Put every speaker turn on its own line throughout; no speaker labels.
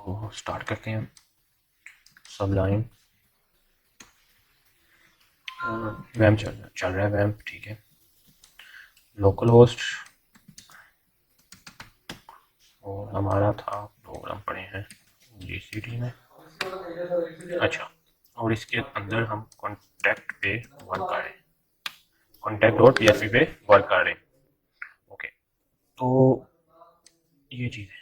तो स्टार्ट करते हैं। सबलाइन वैम्प चल रहा है वैम्प, ठीक है। लोकल होस्ट और हमारा था प्रोग्राम पड़े हैं जीसीडी में। अच्छा, और इसके अंदर हम कॉन्टैक्ट पे वर्क कर रहे हैं, कॉन्टैक्ट डॉट पीएचपी पे वर्क कर रहे हैं। ओके, तो ये चीज़ है।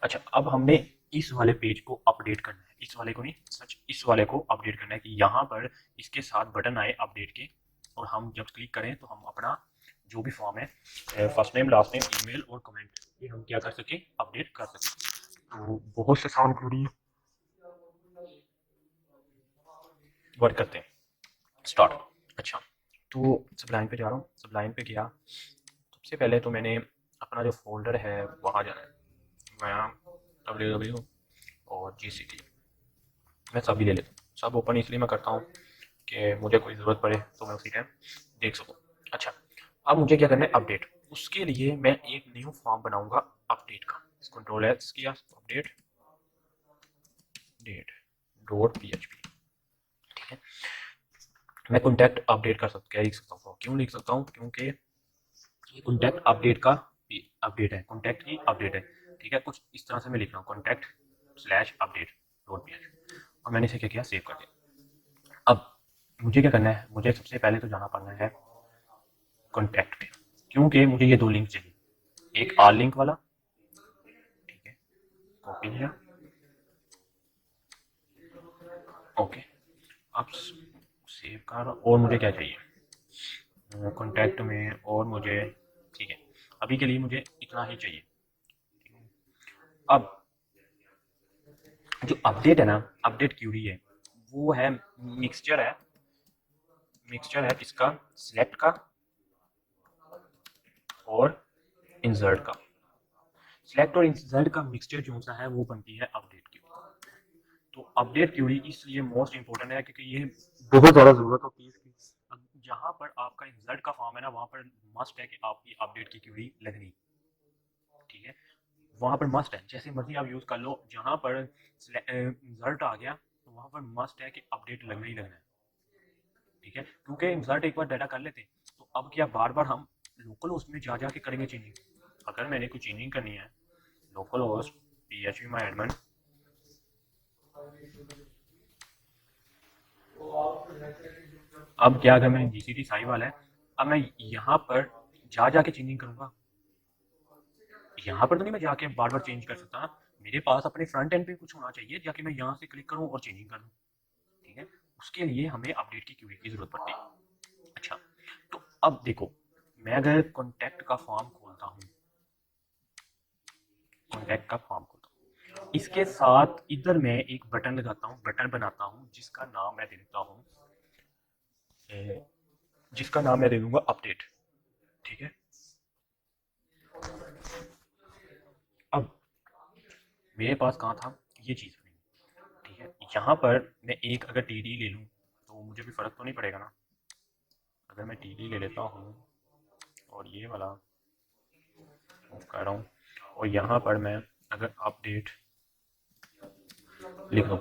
अच्छा, अब हमने इस वाले पेज को अपडेट करना है, इस वाले को नहीं, सच इस वाले को अपडेट करना है कि यहाँ पर इसके साथ बटन आए अपडेट के, और हम जब क्लिक करें तो हम अपना जो भी फॉर्म है, first name last name email और कमेंट, ये हम क्या कर सके, अपडेट कर सके। तो बहुत से साउंड क्वेरी वर्क करते हैं। स्टार्ट। अच्छा, तो सबलाइन पे जा रहा हूँ, सबलाइन पे गया। सबसे पहले तो मैंने अपना जो फोल्डर है वहाँ जाना है, मैं www और gcd मैं सभी ले लेता हूँ। सब ओपन इसलिए मैं करता हूँ कि मुझे कोई ज़रूरत पड़े तो मैं उसी टाइम देख सकूँ। अच्छा, अब मुझे क्या करना है, अपडेट। उसके लिए मैं एक न्यू फॉर्म बनाऊंगा अपडेट का। कंट्रोल एस किया, अपडेट डेट डॉट पीएचपी, ठीक है। मैं कॉन्टैक्ट अपडेट कर सकता, क्या लिख सकता हूँ, क्यों लिख सकता हूँ, क्योंकि कॉन्टैक्ट अपडेट का अपडेट है, कॉन्टैक्ट की अपडेट है, ठीक है। कुछ इस तरह से मैं लिख रहा हूँ, contact slash update dot PHP, और मैंने इसे क्या किया, सेव कर दिया। अब मुझे क्या करना है, मुझे सबसे पहले तो जाना पड़ना है कॉन्टैक्ट पे, क्योंकि मुझे ये दो लिंक चाहिए, एक आर लिंक वाला, ठीक है, कॉपी किया। ओके, अब सेव कर, और मुझे क्या चाहिए कॉन्टैक्ट में, और मुझे, ठीक है, अभी के लिए मुझे इतना ही चाहिए। अब जो अपडेट है ना, अपडेट क्यूरी है, वो है मिक्सचर है, मिक्सचर है किसका, सिलेक्ट का और इंसर्ट का। सिलेक्ट और इंसर्ट का मिक्सचर जो सा है वो बनती है अपडेट क्यूरी। तो अपडेट क्यूरी इसलिए मोस्ट इंपॉर्टेंट है क्योंकि ये बहुत ज़्यादा ज़रूरत होती है इसकी। जहाँ पर आपका इंसर्ट का फॉर्म है ना, वहाँ पर मस्ट है कि आपकी अपडेट की क्यूरी लगनी, ठीक है। वहाँ पर मस्ट है, जैसे मर्जी आप यूज़ कर लो, जहाँ पर इंसर्ट आ गया तो वहाँ पर मस्ट है कि अपडेट लगना ही लगना है, ठीक है। क्योंकि इंसर्ट एक बार डाटा कर लेते तो अब क्या बार बार हम लोकल होस्ट में जा के करेंगे चेंजिंग। अगर मैंने कोई चेंजिंग करनी है, लोकल होस्ट php माई एडमिन, अब क्या, अगर मैंने जीसीटी साई वाला है, अब मैं यहाँ पर जाके चेंजिंग करूंगा, यहाँ पर तो नहीं मैं जाके बार बार चेंज कर सकता ना। मेरे पास अपने फ्रंट एंड पे कुछ होना चाहिए जाके मैं यहाँ से क्लिक करूँ और चेंजिंग कर दूँ, ठीक है। उसके लिए हमें अपडेट की क्यूरी की जरूरत पड़ती है। अच्छा, तो अब देखो, मैं अगर कॉन्टैक्ट का फॉर्म खोलता हूँ, कॉन्टैक्ट का फॉर्म खोलता हूँ, इसके साथ इधर मैं एक बटन लगाता हूँ, बटन बनाता हूँ जिसका नाम मैं दे देता हूँ, जिसका नाम मैं दे दूंगा अपडेट, ठीक है। अब मेरे पास कहाँ था ये चीज़ बनी, ठीक है। यहाँ पर मैं एक अगर टी डी ले लूँ तो मुझे भी फ़र्क तो नहीं पड़ेगा ना। अगर मैं टी डी ले लेता हूँ और ये वाला कर रहा हूँ, और यहाँ पर मैं अगर अपडेट लिख दूँ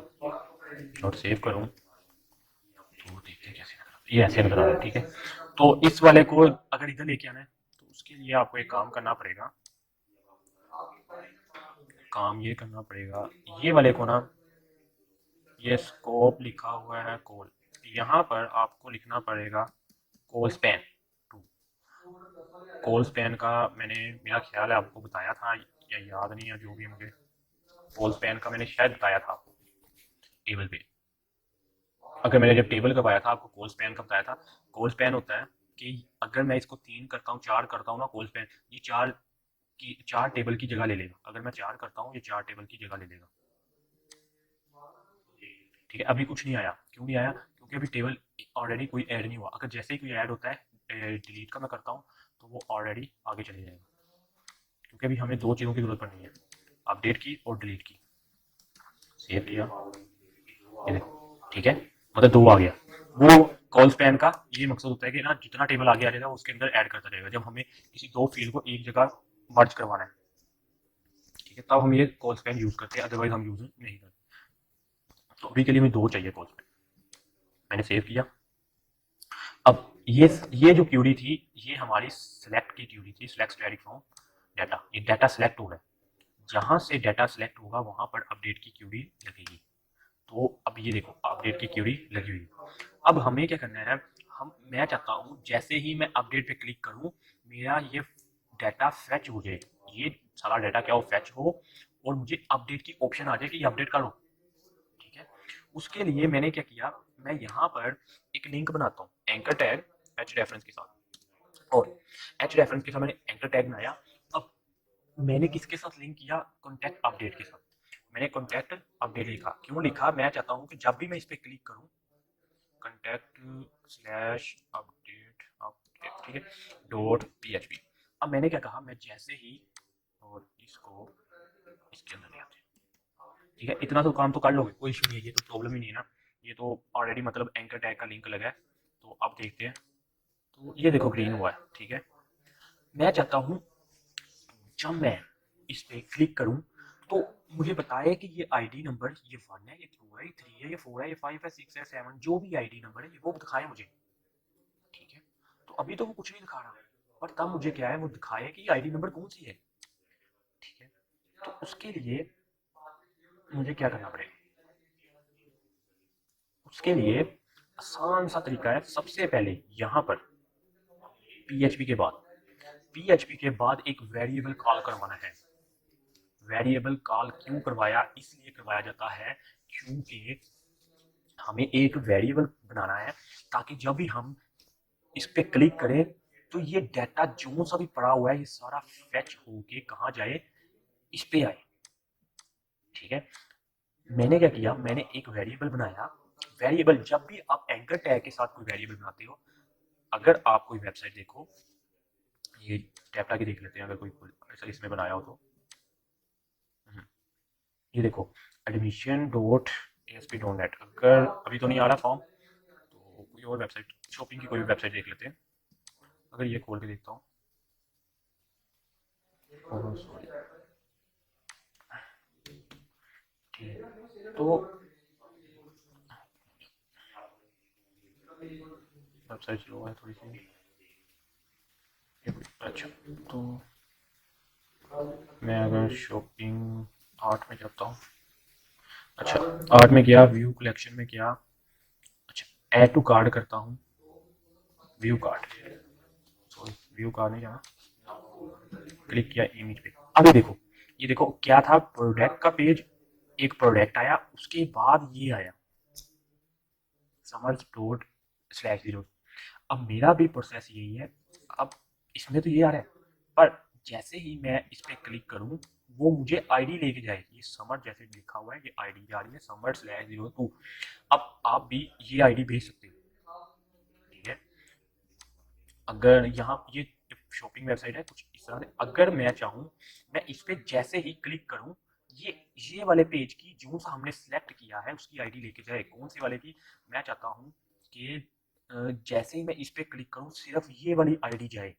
और सेव करूँ तो देखते हैं कैसे नजर आता है। ये ऐसे नजर आ रहा है, ठीक है। तो इस वाले को अगर इधर लेके आना है तो उसके लिए आपको एक काम करना पड़ेगा, काम ये करना पड़ेगा, ये वाले को ना, ये स्कोप लिखा हुआ है कोल, यहाँ पर आपको लिखना पड़ेगा कोल स्पैन टू। कोल स्पैन का मैंने, मेरा ख्याल है आपको बताया था या याद नहीं है, जो भी मुझे, कोल स्पैन का मैंने शायद बताया था आपको टेबल पे। अगर मैंने जब टेबल का बताया था आपको, कोल स्पैन का बताया था। कोल स्पैन होता है कि अगर मैं इसको 3 करता हूँ, 4 करता हूँ ना, कोल स्पैन ये 4 की 4 टेबल की जगह ले लेगा। अगर मैं 4 करता हूँ ये 4 टेबल की जगह ले लेगा, ठीक है। अभी कुछ नहीं आया, क्यों नहीं आया, क्योंकि अभी टेबल ऑलरेडी कोई ऐड नहीं हुआ। अगर जैसे ही कोई ऐड होता है, डिलीट का मैं करता हूँ, तो वो ऑलरेडी आगे चले जाएगा, क्योंकि अभी हमें दो चीज़ों की जरूरत पड़नी है, अपडेट की और डिलीट की। सेव किया, ये देखो, ठीक है, मतलब 2 आ गया। वो कॉल स्पैन का ये मकसद होता है कि ना जितना टेबल आगे आ जाएगा उसके अंदर ऐड करता रहेगा, जब हमें किसी दो फील्ड को एक जगह मर्ज करवाना है, ठीक है, तब हम ये कॉल स्पैन यूज करते हैं, अदरवाइज हम यूज नहीं करते। तो अभी के लिए हमें 2 चाहिए कॉल स्पैन। मैंने सेव किया। अब ये जो क्यूरी थी, ये हमारी सेलेक्ट की क्यूरी थी, सेलेक्ट स्टैटिक फ्रॉम डाटा। ये डाटा सेलेक्ट हो रहा है, जहां से डाटा सेलेक्ट होगा वहां पर अपडेट की क्यूरी लगेगी। तो अब ये देखो अपडेट की क्यूरी लगी हुई। अब हमें क्या करना है, मैं चाहता हूँ जैसे ही मैं अपडेट पे क्लिक करूँ मेरा ये डाटा फैच हो जाए, ये सारा डाटा क्या हो फैच हो, और मुझे अपडेट की ऑप्शन आ जाए कि ये अपडेट करो। ठीक है, उसके लिए मैंने क्या किया, मैं यहाँ पर एक लिंक बनाता हूँ एंकर टैग एच रेफरेंस के साथ, और एच रेफरेंस के साथ मैंने एंकर टैग बनाया। अब मैंने किसके साथ लिंक किया, कॉन्टैक्ट अपडेट के साथ। मैंने कॉन्टैक्ट अपडेट लिखा, क्यों लिखा, मैं चाहता हूँ कि जब भी मैं इस पर क्लिक करूँ कॉन्टैक्ट स्लैश अपडेट अपडेट, ठीक है, डॉट PHP। अब मैंने क्या कहा, मैं जैसे ही और इसको इसके अंदर ले आते हैं, ठीक है, इतना तो काम तो कर लोगे, कोई इशू नहीं है, ये तो प्रॉब्लम ही नहीं है ना, ये तो ऑलरेडी मतलब एंकर टैग का लिंक लगा है। तो अब देखते हैं, तो ये देखो ग्रीन हुआ है, ठीक है। मैं चाहता हूँ जब मैं इस पे क्लिक करूँ तो मुझे बताए कि ये आईडी नंबर ये 1 है, ये 2 है, ये 3 है, ये 4 है, ये 5 है, 6 है, 7, जो भी आईडी नंबर है वो दिखाए मुझे। ठीक है, तो अभी तो वो कुछ नहीं दिखा रहा, पर तब मुझे क्या है, वो दिखाए कि आईडी नंबर कौन सी है। ठीक है, तो उसके लिए मुझे क्या करना पड़ेगा, उसके लिए आसान सा तरीका है। सबसे पहले यहाँ पर PHP के बाद एक वेरिएबल कॉल करवाना है। वेरिएबल कॉल क्यों करवाया, इसलिए करवाया जाता है क्योंकि हमें एक वेरिएबल बनाना है, ताकि जब भी हम इस पे क्लिक करें तो ये डाटा जो सा भी पड़ा हुआ है ये सारा फैच होके कहाँ जाए, इस पे आए। ठीक है, मैंने क्या किया, मैंने एक वेरिएबल बनाया। वेरिएबल जब भी आप एंकर टैग के साथ कोई वेरिएबल बनाते हो, अगर आप कोई वेबसाइट देखो, ये टैब लगा के देख लेते हैं, अगर कोई ऐसा इसमें बनाया हो तो ये देखो एडमिशन डॉट ASP.NET। अगर अभी तो नहीं आ रहा फॉर्म तो कोई और वेबसाइट, शॉपिंग की कोई भी वेबसाइट देख लेते हैं। अगर ये खोल के देखता हूँ, सॉरी, ठीक है, तो वेबसाइट स्लो है थोड़ी सी। अच्छा, तो मैं अगर शॉपिंग आर्ट में जाता हूँ, अच्छा आर्ट में गया, व्यू कलेक्शन में गया, अच्छा ऐड टू कार्ड करता हूँ, view card, sorry view card नहीं जाना, क्लिक किया इमेज पे। अभी देखो, ये देखो क्या था, प्रोडक्ट का पेज, एक प्रोडक्ट आया, उसके बाद ये आया समर्स डॉट स्लैश 0। अब मेरा भी प्रोसेस यही है। अब इसमें तो ये आ रहा है, पर जैसे ही मैं इस पर क्लिक करूँ वो मुझे आईडी लेके जाएगी, समर जैसे लिखा हुआ है ये आईडी जा रही है समर/02। अब आप भी ये आईडी भेज सकते हो। ठीक है, अगर यहाँ ये शॉपिंग वेबसाइट है कुछ इस तरह से, अगर मैं चाहूँ मैं इस पे जैसे ही क्लिक करूँ ये वाले पेज की जो सा हमने सेलेक्ट किया है उसकी आईडी लेके जाए, कौन सी वाले की, मैं चाहता हूँ कि जैसे ही मैं इस पे क्लिक करूँ सिर्फ ये वाली आईडी जाए।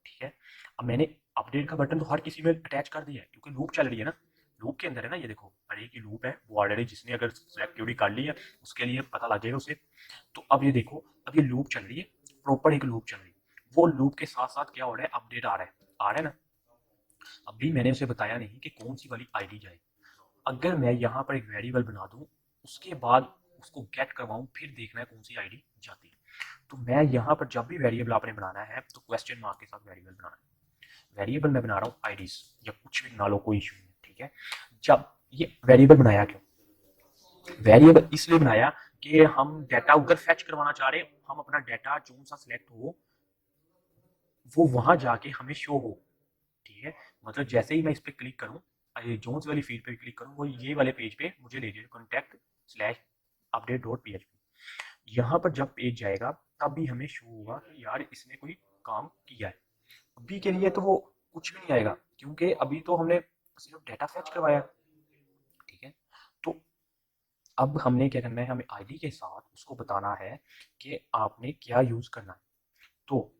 ठीक है, अब मैंने अपडेट का बटन तो हर किसी में अटैच कर दिया है क्योंकि लूप चल रही है ना, लूप के अंदर है ना, ये देखो अरे की लूप है, वो ऑलरेडी जिसने अगर सिलेक्टिविटी कर ली है उसके लिए पता लग जाएगा उसे। तो अब ये देखो, अब ये लूप चल रही है, प्रॉपर एक लूप चल रही है, वो लूप के साथ साथ क्या हो रहा है, अपडेट आ रहा है ना। अभी मैंने उसे बताया नहीं कि कौन सी वाली आईडी जाए। अगर मैं यहाँ पर एक वेरिएबल बना दूँ, उसके बाद उसको गेट करवाऊँ, फिर देखना है कौन सी आईडी जाती है। तो मैं यहाँ पर जब भी वेरिएबल आपने बनाना है तो क्वेश्चन मार्क के साथ वेरिएबल बनाना है। वेरिएबल मैं बना रहा हूँ आईडीज या कुछ भी बना लो, कोई इशू नहीं। ठीक है, जब ये वेरिएबल बनाया क्यों, वेरिएबल इसलिए बनाया कि हम डाटा उधर फैच करवाना चाह रहे हैं, हम अपना डाटा जो सा सिलेक्ट हो वो वहां जाके हमें शो हो। ठीक है, मतलब जैसे ही मैं इस पर क्लिक करूँ, जोन्स वाली फील्ड पे क्लिक करूँ, वो ये वाले पेज पे मुझे ले जाए contact slash update dot PHP। यहाँ पर जब पेज जाएगा तब भी हमें शो होगा कि यार इसने कोई काम किया है। अभी के लिए तो वो कुछ भी नहीं आएगा क्योंकि अभी तो हमने सिर्फ डाटा फैच करवाया। ठीक है, तो अब हमने क्या करना है, हमें आईडी के साथ उसको बताना है कि आपने क्या यूज करना है। तो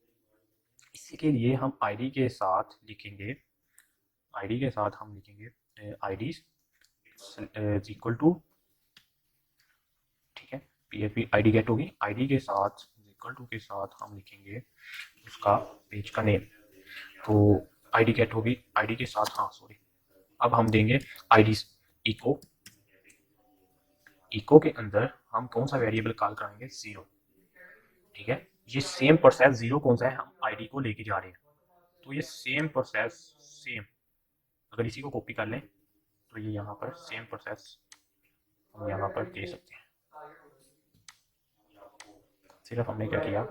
इसके लिए हम आईडी के साथ लिखेंगे आईडी के साथ हम लिखेंगे आईडी इज इक्वल टू, ठीक है, पीएचपी आईडी गेट होगी, आईडी के साथ इक्वल टू के साथ हम लिखेंगे उसका पेज का नेम। तो आईडी गेट होगी, आईडी के साथ, हाँ सॉरी, अब हम देंगे आईडी इको, इको के अंदर हम कौन सा वेरिएबल कॉल कराएंगे, 0, ठीक है। ये सेम प्रोसेस 0 कौन सा है, हम आईडी को लेके जा रहे हैं, तो ये सेम प्रोसेस सेम, अगर इसी को कॉपी कर लें तो ये यहाँ पर सेम प्रोसेस हम यहाँ पर दे सकते हैं। सिर्फ हमने क्या किया,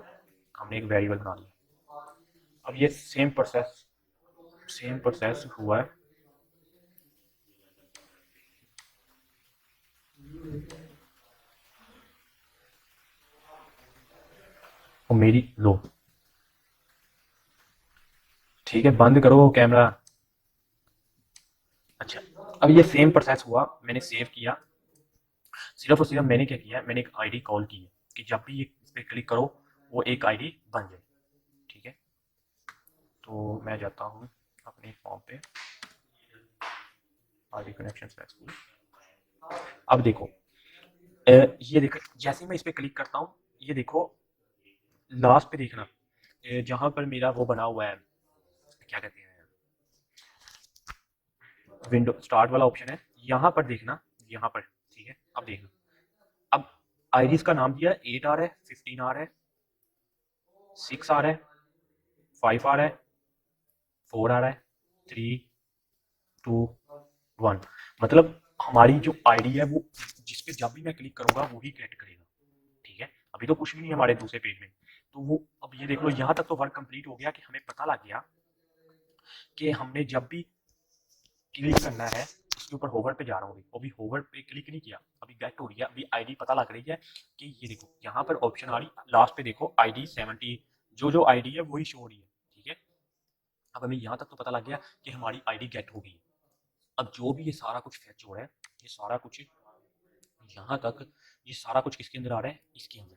हमने एक वेरिएबल बना लिया। अब ये सेम प्रोसेस हुआ है, और मेरी लो, ठीक है, बंद करो कैमरा। अच्छा, अब ये सेम प्रोसेस हुआ, मैंने सेव किया, सिर्फ और सिर्फ मैंने क्या किया, मैंने एक आईडी कॉल की है कि जब भी इस पर क्लिक करो वो एक आईडी बन जाए, ठीक है। तो मैं जाता हूँ अपने फॉर्म पे, आईडी कनेक्शन सक्सेसफुल। अब देखो, ये देखो, जैसे मैं इस पर क्लिक करता हूँ, ये देखो लास्ट पे देखना, जहाँ पर मेरा वो बना हुआ है, क्या कहते हैं, विंडो स्टार्ट वाला ऑप्शन है, यहाँ पर देखना, यहाँ पर, ठीक है। अब देखना, अब आईडीज का नाम दिया है, 8 आ रहा है, 15 आ रहा है, 6 आ रहा है, 5 आ रहा है, 4 आ रहा है, 3, 2, 1, मतलब हमारी जो आईडी है वो जिस पे जब भी मैं क्लिक करूंगा वही गेट करेगा, ठीक है। अभी तो कुछ भी नहीं है हमारे दूसरे पेज में, तो वो अब ये देख लो, यहाँ तक तो वर्क कंप्लीट हो गया कि हमें पता लग गया कि हमने जब भी क्लिक करना है, उसके ऊपर होवर पे जा रहा हूँ, अभी होवर पे क्लिक नहीं किया, अभी गेट हो रही है, अभी आईडी पता लग रही है कि ये देखो यहाँ पर ऑप्शन आ रही, लास्ट पे देखो आईडी 70, जो आईडी है वही शो हो रही है, ठीक है। अब हमें यहाँ तक तो पता लग गया कि हमारी आईडी गेट हो गई। अब जो भी ये सारा कुछ फेच हो रहा है, ये सारा कुछ यहाँ तक, ये सारा कुछ किसके अंदर आ रहा है, इसके अंदर,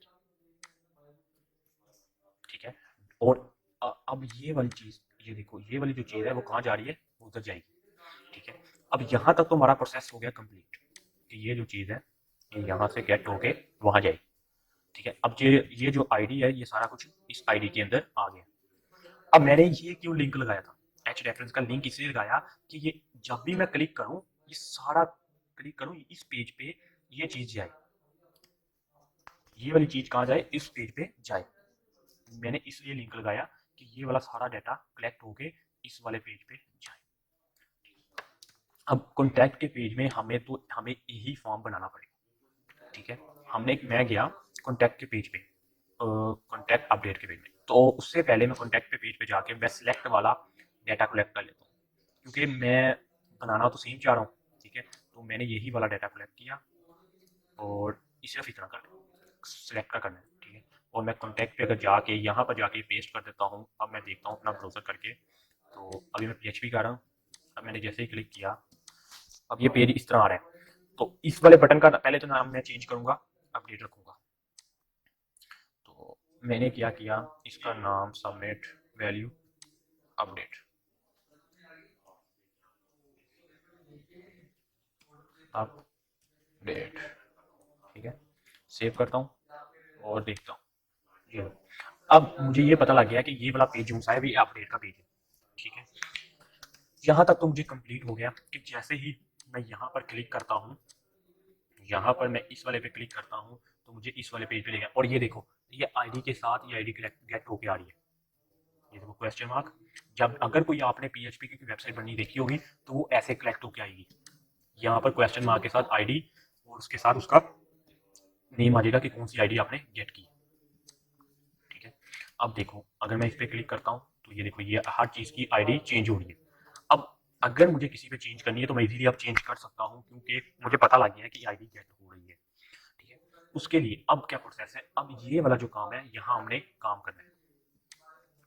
ठीक है। और अब ये वाली चीज, ये देखो ये वाली जो चीज है वो कहाँ जा रही है, वो उधर जाएगी, ठीक है। अब यहाँ तक तो हमारा प्रोसेस हो गया कंप्लीट कि ये जो चीज है ये यहाँ से गेट होके वहां जाएगी, ठीक है। अब ये जो आईडी है ये सारा कुछ इस आईडी के अंदर आ गया। अब मैंने ये क्यों लिंक लगाया था, एच रेफरेंस का लिंक इसलिए लगाया कि ये जब भी मैं क्लिक करूं, ये सारा क्लिक करूं इस पेज पे, ये चीज जाए, ये वाली चीज कहाँ जाए, इस पेज पे जाए। मैंने इसलिए लिंक लगाया कि ये वाला सारा डाटा कलेक्ट होके इस वाले पेज पे जाए। अब कॉन्टैक्ट के पेज में हमें यही फॉर्म बनाना पड़ेगा, ठीक है। मैं गया कॉन्टैक्ट के पेज पे, कॉन्टैक्ट अपडेट के पेज में, तो उससे पहले मैं कॉन्टैक्ट पे पेज पे जाके मैं सिलेक्ट वाला डाटा कलेक्ट कर लेता हूँ, क्योंकि मैं बनाना तो सेम चाह रहा हूँ, ठीक है। तो मैंने यही वाला डाटा कलेक्ट किया और सिर्फ इतना कर सिलेक्ट का करना है, ठीक है। और मैं कॉन्टैक्ट पे अगर जाके यहाँ पर जाके पेस्ट कर देता हूँ, अब मैं देखता हूँ अपना ब्राउज़र करके, तो अभी मैं PHP कर रहा हूँ, अब मैंने जैसे ही क्लिक किया अब ये पेज इस तरह आ रहा है। तो इस वाले बटन का पहले तो नाम मैं चेंज करूंगा, अपडेट रखूंगा। तो मैंने क्या किया, इसका नाम सबमिट वैल्यू अपडेट, अपडेट, ठीक है। सेव करता हूँ और देखता हूँ, ये अब मुझे ये पता लग गया कि ये वाला पेज जो सा है भी अपडेट का पेज है, ठीक है। यहाँ तक तो मुझे कंप्लीट हो गया कि जैसे ही मैं यहाँ पर क्लिक करता हूँ, यहाँ पर मैं इस वाले पे क्लिक करता हूँ तो मुझे इस वाले पेज पे ले गया, और ये देखो ये आईडी के साथ ये आईडी गेट होके आ रही है, ये देखो क्वेश्चन मार्क। जब अगर कोई आपने PHP की वेबसाइट बननी देखी होगी तो वो ऐसे कलेक्ट होके आएगी, यहाँ पर क्वेश्चन मार्क के साथ आईडी और उसके साथ उसका नेम आ जाएगा कि कौन सी आईडी आपने गेट की, ठीक है। अब देखो अगर मैं इस पर क्लिक करता हूँ तो ये देखो ये हर चीज़ की आईडी चेंज हो रही है। अब अगर मुझे किसी पे चेंज करनी है तो मैं इजीली अब चेंज कर सकता हूँ, क्योंकि मुझे पता लग गया है कि आईडी गेट हो रही है, ठीक है। उसके लिए अब क्या प्रोसेस है, अब ये वाला जो काम है यहाँ हमने काम करना है,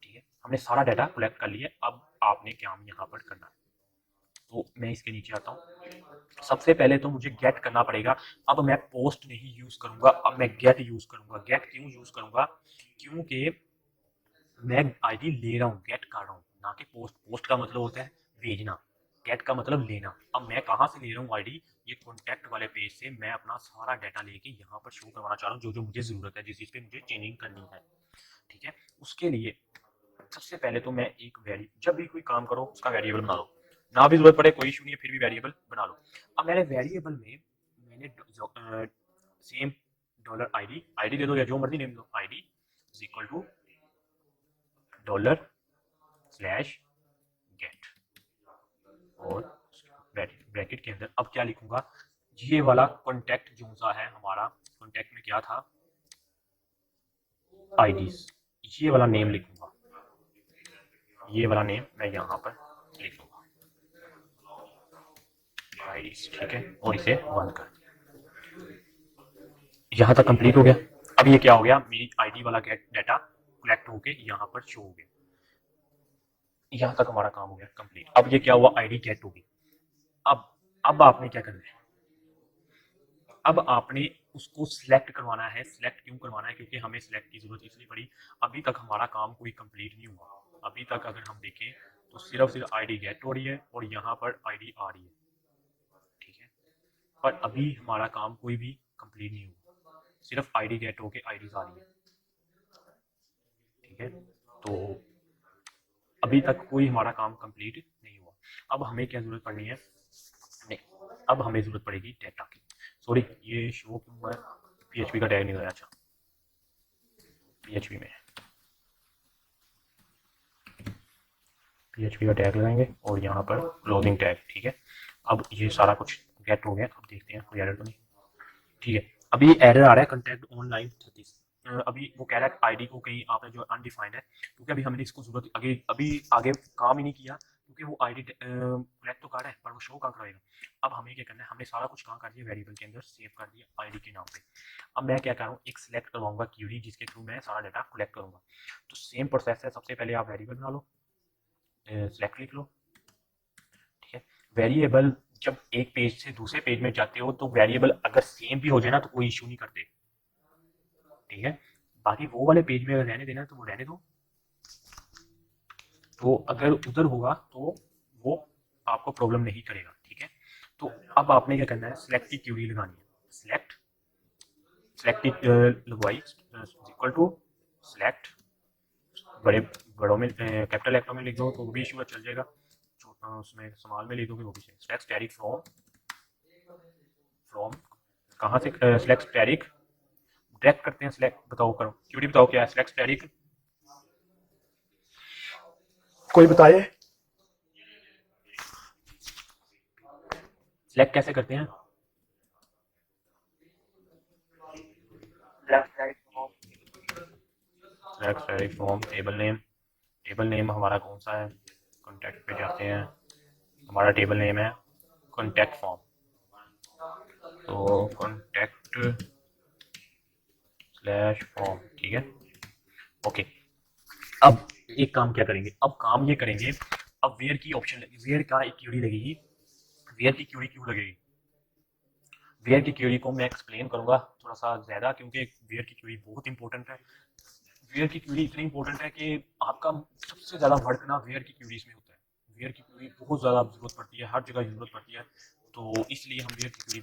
ठीक है। हमने सारा डाटा कलेक्ट कर लिया, अब आपने काम यहाँ पर करना है। तो मैं इसके नीचे आता हूँ, सबसे पहले तो मुझे गेट करना पड़ेगा। अब मैं पोस्ट नहीं यूज करूंगा, अब मैं गेट यूज करूंगा। गेट क्यों यूज करूंगा, क्योंकि मैं आईडी ले रहा हूँ, गेट कर रहा हूँ, ना कि पोस्ट। पोस्ट का मतलब होता है भेजना, गेट का मतलब लेना। अब मैं कहाँ से ले रहा हूँ आईडी, ये कॉन्टैक्ट वाले पेज से मैं अपना सारा डाटा लेके यहाँ पर शो करवाना चाह रहा हूँ, जो जो मुझे जरूरत है, जिस चीज़ पे मुझे चेंजिंग करनी है। ठीक है, उसके लिए सबसे पहले तो मैं एक वेरी, जब भी कोई काम करो उसका वेरिएबल बना लो, ना भी जरूरत पड़े कोई इशू नहीं है, फिर भी वेरिएबल बना लो। अब मैंने वेरिएबल में मैंने सेम डॉलर आईडी, आईडी दे दो या जो मर्जी नेम दो, ID is equal to dollar slash get, और ब्रैकेट के अंदर अब क्या लिखूंगा, ये वाला कॉन्टैक्ट जो सा है हमारा, कॉन्टैक्ट में क्या था, आईडीज, ये वाला नेम लिखूंगा, ये वाला नेम मैं यहाँ पर लिख लूंगा आईडीज। ठीक है, और इसे बंद कर, यहाँ तक कंप्लीट हो गया। अब ये क्या हो गया, मेरी आईडी वाला गेट डाटा कलेक्ट होके यहाँ पर शो हो गया, यहाँ तक हमारा काम हो गया कंप्लीट। अब ये क्या हुआ, आईडी गेट होगी। अब आपने क्या करना है, अब आपने उसको सिलेक्ट करवाना है। सिलेक्ट क्यों करवाना है, क्योंकि हमें सिलेक्ट की जरूरत इसलिए पड़ी, अभी तक हमारा काम कोई कंप्लीट नहीं हुआ। अभी तक अगर हम देखें तो सिर्फ आईडी गेट हो रही है और यहाँ पर आईडी आ रही है। ठीक है, पर अभी हमारा काम कोई भी कंप्लीट नहीं हुआ, सिर्फ आईडी गेट होके आईडी आ रही है। ठीक है, तो अभी तक कोई हमारा काम कंप्लीट नहीं हुआ। अब हमें क्या जरूरत पड़नी है, नहीं, अब हमें जरूरत पड़ेगी डेटा की। सॉरी, ये शो क्यों हुआ है, पीएचपी का टैग नहीं लगाया। अच्छा, पीएचपी में पीएचपी का टैग लगाएंगे और यहाँ पर क्लोजिंग टैग। ठीक है, अब ये सारा कुछ गेट हो गया। अब देखते हैं कोई एरर तो नहीं। ठीक है, अभी एरर आ रहा है कॉन्टैक्ट ऑनलाइन 36। अभी वो कह रहा है आईडी को कहीं आपने जो अनडिफाइंड है, क्योंकि अभी हमने इसको जरूरत अभी आगे काम ही नहीं किया, क्योंकि वो आईडी कलेक्ट तो कर रहा है पर वो शो कहाँ करेगा। अब हमें क्या करना है, हमने सारा कुछ कहाँ कर दिया, वेरिएबल के अंदर सेव कर दिया आईडी के नाम पे। अब मैं क्या कर रहा हूँ, एक सिलेक्ट करवाऊंगा क्यूरी, जिसके थ्रू मैं सारा डाटा कलेक्ट करूंगा। तो सेम प्रोसेस है, सबसे पहले आप वेरिएबल बना लो, सिलेक्ट लिख लो। ठीक है, वेरिएबल जब एक पेज से दूसरे पेज में जाते हो तो वेरिएबल अगर सेम भी हो जाए ना तो कोई इशू नहीं करते। ठीक है, बाकी वो वाले पेज में अगर रहने देना तो वो रहने दो, तो अगर उधर होगा तो वो आपको प्रॉब्लम नहीं करेगा। ठीक है, तो अब आपने क्या करना है, सिलेक्ट की क्यूरी लगानी है। सिलेक्ट लगवाई इक्वल टू सिलेक्ट, बड़े बड़ों में कैपिटल लेटर में लिख दो तो वो भी इशू चल जाएगा, छोटा उसमें स्मॉल में लिख दोगे वो भी चलेगा। सिलेक्ट टैरिफ फ्रॉम कहाँ से, सिलेक्ट टैरिफ डायरेक्ट करते हैं, सिलेक्ट बताओ करो, क्यूरी बताओ क्या है, सिलेक्ट टैरिफ कोई बताए, सिलेक्ट कैसे करते हैं। Select tariff from table name हमारा कौन सा है, कॉन्टैक्ट पे जाते हैं, हमारा टेबल नेम है कॉन्टैक्ट फॉर्म, तो कॉन्टैक्ट स्लैश फॉर्म। ठीक है, ओके। अब एक काम क्या करेंगे, अब काम ये करेंगे, अब वेयर की ऑप्शन, वेयर का एक क्यूरी लगेगी। वेयर की क्यूरी क्यों लगेगी, वेयर की क्यूरी को मैं एक्सप्लेन करूंगा थोड़ा सा ज्यादा, क्योंकि वेयर की क्यूरी बहुत इंपॉर्टेंट है। वेयर की क्यूरी इतनी इंपॉर्टेंट है कि आपका सबसे ज्यादा वर्क ना वेयर की क्यूरीज में होता है। वेयर की क्यूरी बहुत ज्यादा जरूरत पड़ती है, हर जगह जरूरत पड़ती है, तो इसलिए हम वेयर की क्यूरी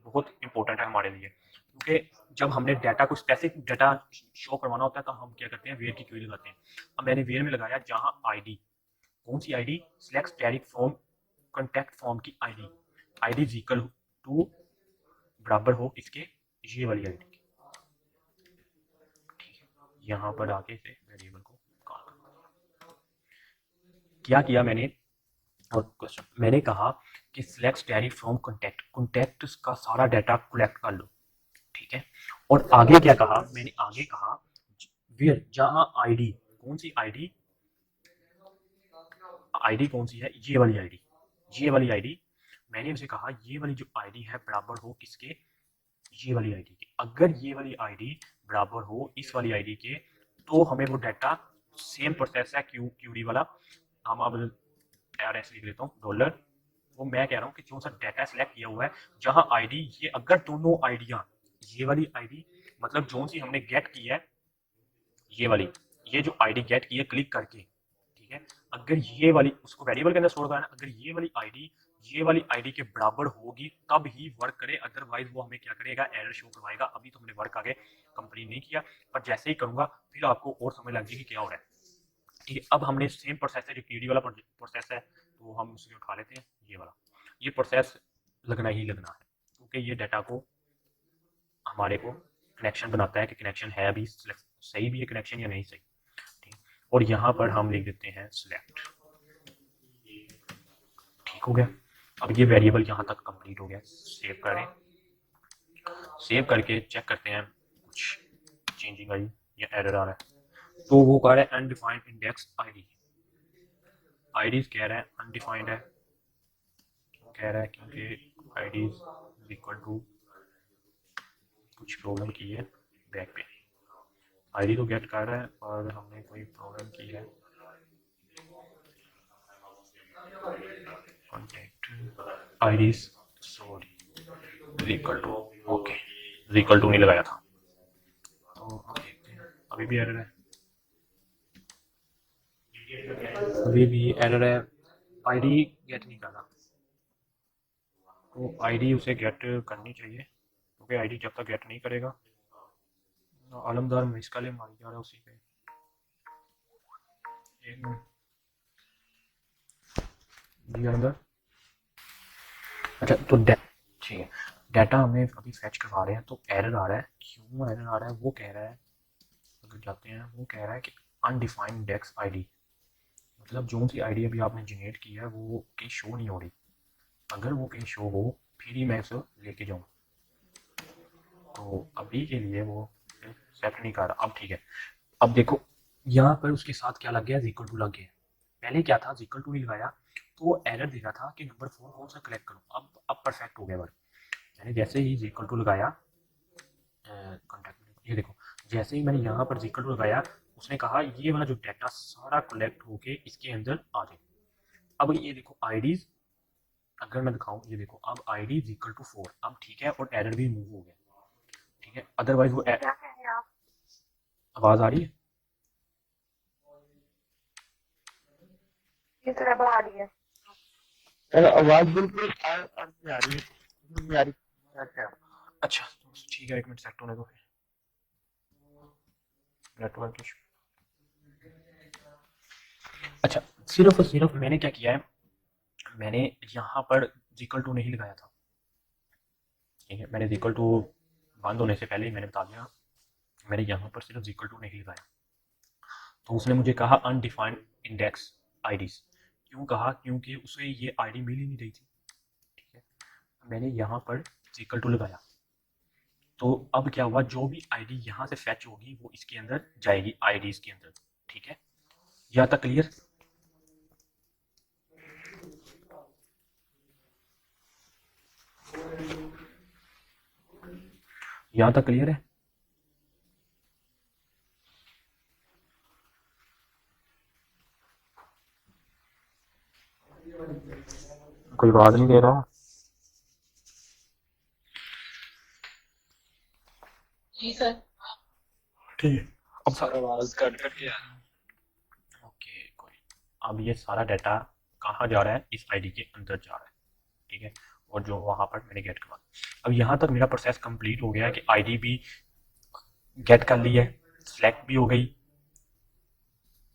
बहुत इंपॉर्टेंट है हमारे लिए, क्योंकि जब हमने डाटा को स्पेसिफिक डाटा शो करवाना होता है तो हम क्या करते हैं, वेयर की क्यूरी लगाते हैं। अब मैंने वेयर में लगाया जहां आईडी, कौन सी ID, select tariff from contact form की ID, ID is equal to बराबर हो इसके ये वाली आईडी की। ठीक है, यहाँ पर आके से वेरिएबल को कॉल कर, क्या किया मैंने, और क्वेश्चन मैंने कहा कि select tariff from contact, contact का सारा डाटा कलेक्ट कर लो। ठीक है, और आगे क्या कहा, मैंने आगे कहा वेयर जहां आईडी, कौन सी आईडी, आईडी कौन सी है, ये वाली आईडी, ये वाली आईडी, मैंने उसे कहा ये वाली जो आईडी है बराबर हो किसके, ये वाली आईडी के। अगर ये वाली आईडी बराबर हो इस वाली आईडी के तो हमें वो डाटा, सेम प्रोसेस है क्यूरी वाला, हम अब ऐसे लिख लेता हूँ डॉलर, वो मैं कह रहा हूँ कि जो सा डाटा सेलेक्ट किया हुआ है जहां आईडी, ये अगर दोनों आईडियां, ये वाली आईडी मतलब जो सी हमने गेट की है, ये वाली, ये जो आईडी गेट की है क्लिक करके, ठीक ठीक है। अगर ये वाली उसको वेरिएबल के अंदर स्टोर करना, अगर ये वाली आईडी के बराबर होगी तब ही वर्क करे, अदरवाइज वो हमें क्या करेगा, एरर शो करवाएगा। अभी तो हमने वर्क आगे कंप्लीट नहीं किया, पर जैसे ही करूंगा फिर आपको और समझ लग जाएगी क्या हो रहा है। ठीक है, अब हमने सेम प्रोसेस है, जो टीडी वाला प्रोसेस है, तो हम उसे उठा लेते हैं। ये वाला, ये प्रोसेस लगना ही लगना है, क्योंकि ये डाटा को हमारे को कनेक्शन बनाता है कि कनेक्शन है अभी सही भी है कनेक्शन या नहीं सही। ठीक, और यहाँ पर हम लिख देते हैं सिलेक्ट। ठीक हो गया। अब ये वेरिएबल यहाँ तक कंप्लीट हो गया। सेव करें, सेव करके चेक करते हैं कुछ चेंजिंग आई या एरर आ रहा है। तो वो कह रहा है अनडिफाइंड इंडेक्स आईडी, आईडी कह रहा है अनडिफाइंड है, कह रहा है क्योंकि आईडी इज इक्वल टू कुछ प्रॉब्लम की है बैक पे। आईडी तो गेट कर रहा है और हमने कोई प्रॉब्लम की है। Contact ID sorry equal to, okay equal to नहीं लगाया था, तो अब देखते हैं। अभी भी एरर है, अभी भी एरर है, आईडी गेट नहीं कर रहा। तो आईडी उसे गेट करनी चाहिए, क्योंकि आईडी जब तक गेट नहीं करेगा, आलमदार मिसकॉल मारी जा रहा है उसी पे। एक मिनट जी अंदर। अच्छा तो ठीक है, डाटा हमें अभी फैच करवा रहे हैं, तो एरर आ रहा है। क्यों एरर आ रहा है, वो कह रहा है, अगर जाते हैं, वो कह रहा है कि अनडिफाइंड इंडेक्स आईडी, मतलब जो सी आईडी अभी आपने जनरेट की है वो कहीं शो नहीं हो रही। अगर वो कहीं शो हो फिर ही मैं उसे लेके जाऊँ, तो अभी के लिए वो एक्सेप्ट नहीं कर रहा। अब ठीक है, अब देखो यहाँ पर उसके साथ क्या लग गया, इक्वल टू लग गया। पहले क्या था, इक्वल टू नहीं लगाया तो वो एरर दे रहा था कि नंबर 4 कौन सा कलेक्ट करूँ। अब परफेक्ट हो गया वर्क। मैंने जैसे ही इक्वल टू लगाया, कॉन्टैक्ट ये देखो, जैसे ही मैंने यहाँ पर इक्वल टू लगाया, उसने कहा ये वाला जो डाटा सारा कलेक्ट होके इसके अंदर आ जाए। अब ये देखो आईडीज, अगर मैं दिखाऊं, ये देखो अब आईडी इक्वल टू 4, अब ठीक है, और एरर भी मूव हो गया। ठीक है, अदरवाइज वो आवाज आ रही है,
किस तरह बढ़ा रही है?
आवाज बिल्कुल नहीं आ रही है, नहीं आ रही। अच्छा
अच्छा तो ठीक है, एक मिनट सेट होने दो, नेटवर्क इशू। अच्छा, सिर्फ और सिर्फ मैंने क्या किया है, मैंने यहाँ पर इक्वल टू नहीं लगाया था। ठीक है, मैंने इक्वल टू बंद होने से पहले ही मैंने बता दिया, मैंने यहाँ पर सिर्फ इक्वल टू नहीं लगाया। तो उसने मुझे कहा अनडिफाइंड इंडेक्स आईडीज। क्यों कहा, क्योंकि उसे ये आईडी मिल ही नहीं रही थी। ठीक है, मैंने यहाँ पर इक्वल टू लगाया, तो अब क्या हुआ, जो भी आईडी यहाँ से फैच होगी वो इसके अंदर जाएगी, आईडीज के अंदर। ठीक है, यहाँ तक क्लियर। यहाँ तक क्लियर है। कोई आवाज नहीं दे रहा।
जी सर।
ठीक है, अब
सर आवाज कट कट के आ रही है।
ओके कोई, अब ये सारा डाटा कहाँ जा रहा है, इस आईडी के अंदर जा रहा है। ठीक है, और जो वहां पर मैंने गेट करवा, अब यहाँ तक मेरा प्रोसेस कंप्लीट हो गया है कि आईडी भी गेट कर ली है, सिलेक्ट भी हो गई,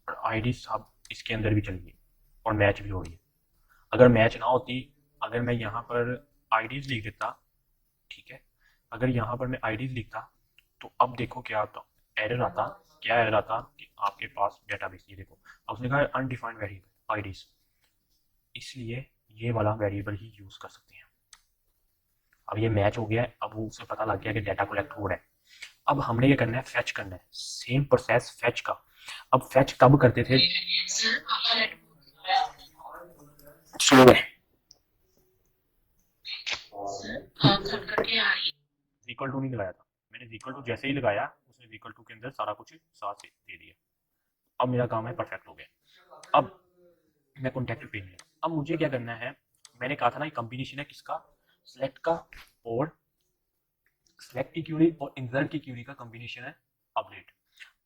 और आईडी सब इसके अंदर भी चली गई, और मैच भी हो रही है। अगर मैच ना होती, अगर मैं यहाँ पर आईडीज लिख देता, ठीक है, अगर यहाँ पर मैं आईडीज लिखता, तो अब देखो क्या आता, एरर आता। क्या एरर आता कि आपके पास डेटाबेस, ये देखो, अब उसने कहा अनडिफाइंड वेरिएबल आईडीज, इसलिए ये वाला वेरिएबल ही यूज कर सकते हैं। अब ये मैच हो गया है, अब उसे पता लग गया कि डाटा कलेक्ट हो रहा है। अब हमने ये करना है, फेच करना है, सेम प्रोसेस फेच का। अब फेच तब करते थे, स्लो है, इक्वल टू नहीं लगाया था मैंने, इक्वल टू जैसे ही लगाया उसने इक्वल टू के अंदर सारा कुछ साथ से दे दिया। अब मेरा काम है परफेक्ट हो गया। अब मैं कॉन्टैक्ट पे नहीं, अब मुझे क्या करना है, मैंने कहा था ना ये कॉम्बिनेशन है किसका, सिलेक्ट का, और सिलेक्ट की क्यूरी और इंसर्ट की क्यूरी का कॉम्बिनेशन है अपडेट।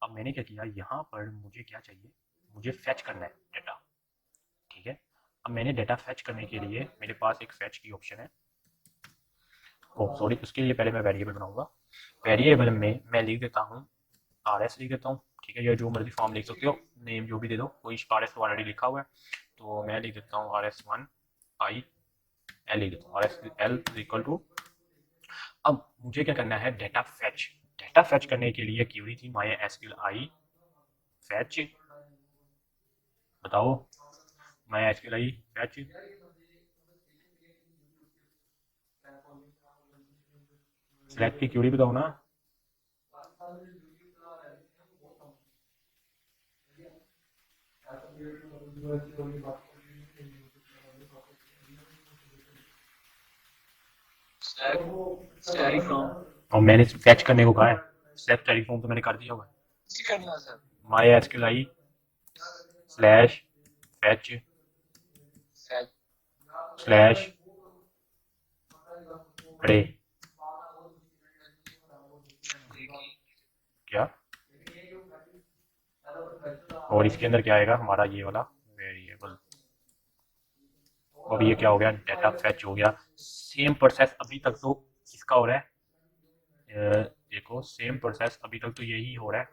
अब मैंने क्या किया, यहाँ पर मुझे क्या चाहिए, मुझे फेच करना है डाटा, ठीक है। अब मैंने डाटा फेच करने के लिए मेरे पास एक फेच की ऑप्शन है। ओह सॉरी, उसके लिए पहले मैं वेरिएबल बनाऊंगा। वेरिएबल में मैं लिख देता हूँ RS लिख देता हूँ, ठीक है, या जो मर्जी फॉर्म लिख सकते हो, नेम जो भी दे दो, कोई RS तो ऑलरेडी लिखा हुआ है, तो मैं लिख देता हूँ RS1 I L लिख देता हूँ, RSL इक्वल टू। अब मुझे क्या करना है, डाटा फेच। डाटा फेच करने के लिए क्यूरी थी MySQL फेच, बताओ MySQL फेच, सिलेक्ट की क्यूरी बताओ ना।
स्टैटिक फ्रॉम
और मैंने फेच करने को कहा है, सिलेक्ट टेलीफॉर्म तो मैंने कर दिया हुआ है।
इसी करना है sir.
MySQL slash fetch
cell
slash अरे
देखिए
क्या, और इसके अंदर क्या आएगा हमारा ये वाला वेरिएबल। और ये क्या हो गया, डाटा फेच हो गया। सेम प्रोसेस अभी तक तो इसका हो रहा है, देखो सेम प्रोसेस अभी तक तो यही हो रहा है,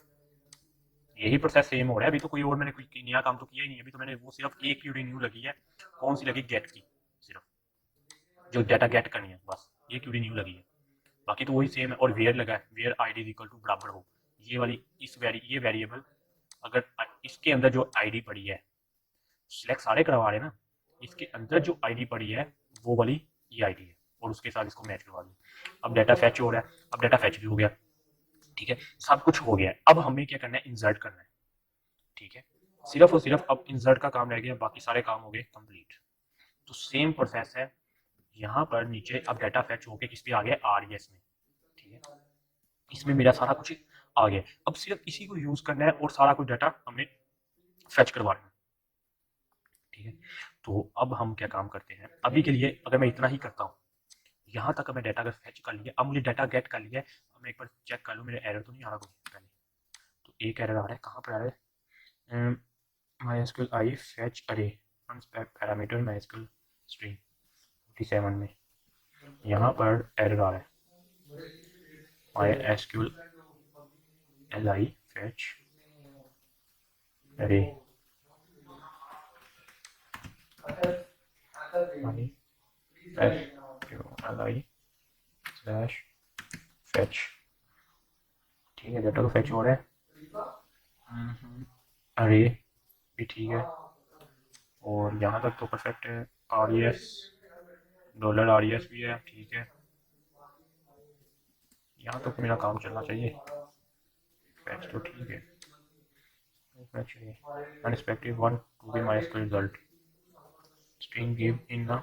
यही प्रोसेस सेम हो रहा है। अभी तो कोई और मैंने कोई नया काम तो किया ही नहीं, अभी तो मैंने वो सिर्फ एक क्यूरी न्यू लगी है। कौन सी लगी, गेट की, सिर्फ जो डाटा गेट करनी है बस, ये क्यूरी न्यू लगी है। बाकी तो वही सेम है। और वेयर लगा है, where I D equal to बराबर हो ये वाली, ये वेरिएबल, अगर इसके अंदर जो आईडी पड़ी है, सिलेक्ट सारे करवा रहे हैं ना, इसके अंदर जो आईडी पड़ी है वो वाली ये आईडी है, और उसके साथ इसको मैच करवा दिया। अब डाटा फैच हो रहा है, अब डाटा फैच भी हो गया, ठीक है, सब कुछ हो गया है। अब हमें क्या करना है, इंसर्ट करना है, ठीक है। सिर्फ और सिर्फ अब इंसर्ट का काम रह गया, बाकी सारे काम हो गए कंप्लीट। तो सेम प्रोसेस है यहाँ पर नीचे। अब डाटा फैच होके किस पे आ गया, RES में, ठीक है, इसमें मेरा सारा कुछ आ गया। अब सिर्फ इसी को यूज करना है और सारा कुछ डाटा हमने फेच करवाना है, ठीक है। तो अब हम क्या काम करते हैं, अभी के लिए अगर मैं इतना ही करता हूँ, यहाँ तक मैं डाटा अगर फेच कर लिया, अब मुझे डाटा गेट कर लिया है। अब मैं एक बार चेक कर लूँ मेरे एरर तो नहीं आ रहा कोई पहले। तो एक एरर आ रहा है, कहाँ पर आ रहा है, MySQL I fetch array unspec parameter MySQL string 47 में यहाँ पर एरर आ रहा है, MySQL li fetch array li slash fetch, ठीक है, डाटा तो फेच हो रहा है, अरे भी ठीक है, और यहाँ तक तो परफेक्ट है। RES $RES भी है, ठीक है, यहाँ तक तो मेरा काम चलना चाहिए। फैच तो ठीक है, fetch unexpected one two B MySQL result string given in the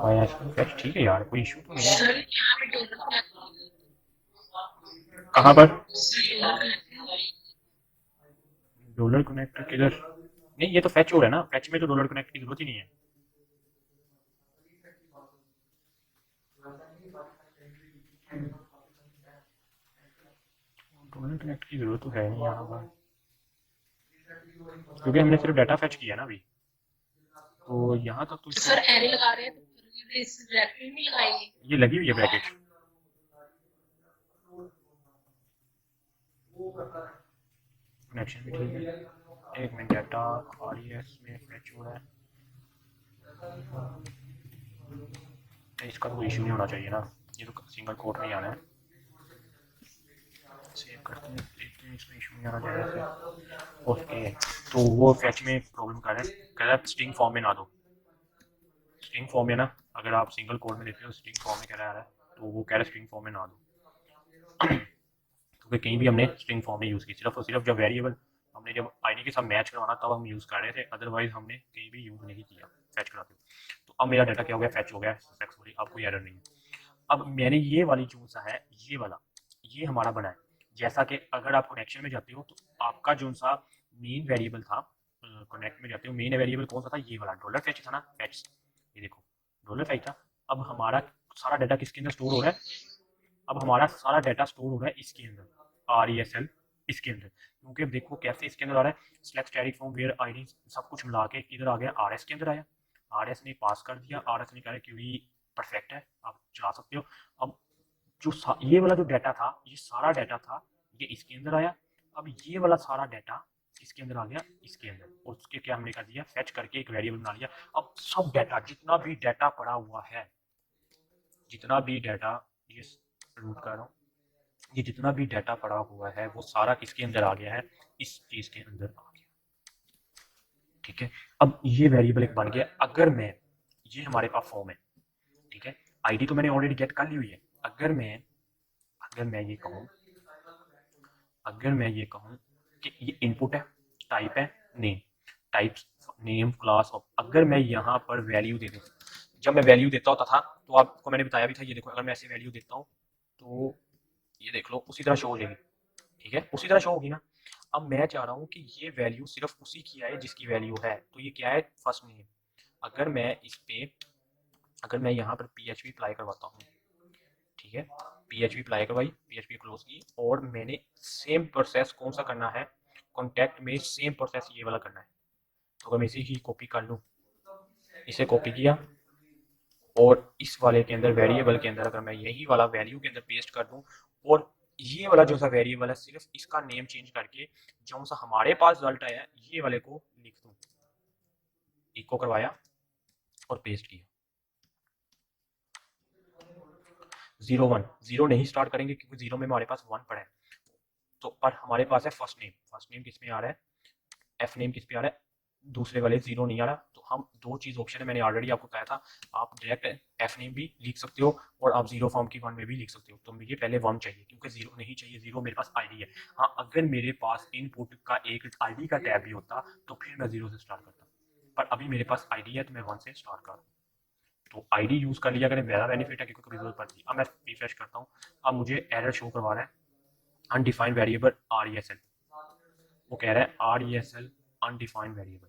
MySQL fetch ठीक है यार, कोई इशू तो नहीं है।
सर यहाँ पे डॉलर
कहाँ पर
कनेक्ट
डॉलर कनेक्टर किधर, नहीं ये तो फैच हो रहा है ना, फैच में तो डॉलर कनेक्ट की जरूरत ही नहीं है। डॉलर कनेक्ट की जरूरत तो है नहीं यहाँ पर, क्योंकि हमने सिर्फ डाटा फैच किया ना अभी, तो यहाँ तक तो
सर एरे लगा रहे हैं तो इस ब्रैकेट नहीं लगाएंगे।
ये लगी हुई है ब्रैकेट, कनेक्शन भी ठीक है। एक मिनट, डाटा RES में फैच हो रहा है, इसका कोई इशू नहीं होना चाहिए ना, ये तो सिंगल कोट में ही आना है। सेव करते हैं, देखते हैं इसमें इशू नहीं आना चाहिए ऐसे। ओके, तो वो फैच में प्रॉब्लम कर रहा है, कह रहा है स्ट्रिंग फॉर्म में ना दो, स्ट्रिंग फॉर्म में ना, अगर आप सिंगल कोड में देते हो स्ट्रिंग फॉर्म में कह रहा है, तो वो कह रहा है स्ट्रिंग फॉर्म में ना दो, क्योंकि कहीं भी हमने स्ट्रिंग फॉर्म में यूज़ की, सिर्फ और सिर्फ जब वेरिएबल हमने जब आईडी के साथ मैच करवाना तब हम यूज़ कर रहे थे, अदरवाइज हमने कहीं भी यूज़ नहीं किया फैच कराते। तो अब मेरा डाटा क्या हो गया, फैच हो गया सक्सेसफुली, अब कोई एरर नहीं है। अब मैंने ये वाली जो सा है, ये वाला, ये हमारा बना है। जैसा कि अगर आप कनेक्शन में जाते हो तो आपका जो सा मेन वेरिएबल था, कनेक्ट में जाते हो, मेन वेरिएबल कौन सा था, ये वाला डॉलर फैच था ना, फैच, ये देखो डॉलर फैच था। अब हमारा सारा डाटा किसके अंदर स्टोर हो रहा है, अब हमारा सारा डाटा स्टोर हो रहा है इसके अंदर, RESL इसके अंदर। क्योंकि देखो कैसे इसके अंदर आ रहा है, select static form where ID सब कुछ मिला के इधर आ गया, RS के अंदर आया, RS ने पास कर दिया, RS ने कहा क्यूरी परफेक्ट है, आप चला सकते हो। अब जो ये वाला जो डाटा था, ये सारा डाटा था, ये इसके अंदर आया। अब ये वाला सारा डाटा इसके अंदर आ गया, इसके अंदर, और उसके क्या हमने कर दिया, फेच करके एक वेरिएबल बना लिया। अब सब डाटा, जितना भी डाटा पड़ा हुआ है, जितना भी डाटा, ये रूट कर रहा हूँ, ये जितना भी डाटा पड़ा हुआ है वो सारा किसके अंदर आ गया है, इस चीज के अंदर आ गया। ठीक है, अब ये वेरिएबल एक बन गया। अगर मैं, ये हमारे पास फॉर्म है, ठीक है, आईडी तो मैंने ऑलरेडी गेट कर ली हुई है। अगर मैं ये कहूँ, अगर मैं ये कहूँ कि ये इनपुट है, टाइप है name, type name class of, अगर मैं यहाँ पर वैल्यू दे दूँ, जब मैं वैल्यू देता होता था तो आपको मैंने बताया भी था, ये देखो अगर मैं ऐसे वैल्यू देता हूँ तो ये देख लो उसी तरह शो हो जाएगी। ठीक है, उसी तरह शो होगी ना। अब मैं चाह रहा हूँ कि ये वैल्यू सिर्फ उसी की आए जिसकी वैल्यू है, तो ये क्या है, फर्स्ट नेम। अगर मैं इस पे, अगर मैं यहाँ पर PHP अप्लाई करवाता हूँ, ठीक है, PHP अप्लाई करवाई, PHP क्लोज की, और मैंने सेम प्रोसेस कौन सा करना है, कॉन्टैक्ट में सेम प्रोसेस ये वाला करना है। तो अगर मैं इसी की कॉपी कर लूँ, इसे कॉपी किया, और इस वाले के अंदर वेरिएबल के अंदर अगर मैं यही वाला वैल्यू के अंदर पेस्ट कर दूं, और ये वाला जो सा वेरिएबल है सिर्फ इसका नेम चेंज करके जो सा हमारे पास रिजल्ट आया ये वाले को लिख दूं, इको करवाया और पेस्ट किया। 01, 0 नहीं स्टार्ट करेंगे क्योंकि 0 में हमारे पास 1 पड़ा है, तो पर हमारे पास है फर्स्ट नेम, फर्स्ट नेम किस में आ रहा है, एफ नेम किस पे आ रहा है, दूसरे वाले 0 नहीं आ रहा। तो हम दो चीज ऑप्शन है, मैंने ऑलरेडी आपको कहा था, आप डायरेक्ट एफ नेम भी लिख सकते हो और आप 0 फॉर्म की 1 में भी लिख सकते हो। तो मुझे पहले 1 चाहिए क्योंकि 0 नहीं चाहिए, 0 मेरे पास आईडी है। हाँ, अगर मेरे पास इनपुट का एक आईडी का टैब भी होता तो फिर मैं 0 से स्टार्ट करता, पर अभी मेरे पास आईडी है तो मैं 1 से स्टार्ट कर, तो आईडी यूज कर लिया करें, मेरा बेनिफिट है क्योंकि कभी जरूरत पड़ती है। अब मैं रिफ्रेश करता हूँ, अब मुझे एरर शो करवा रहा है, अनडिफाइंड वेरिएबल RESL, वो कह रहा है RESL अनडिफाइंड वेरिएबल,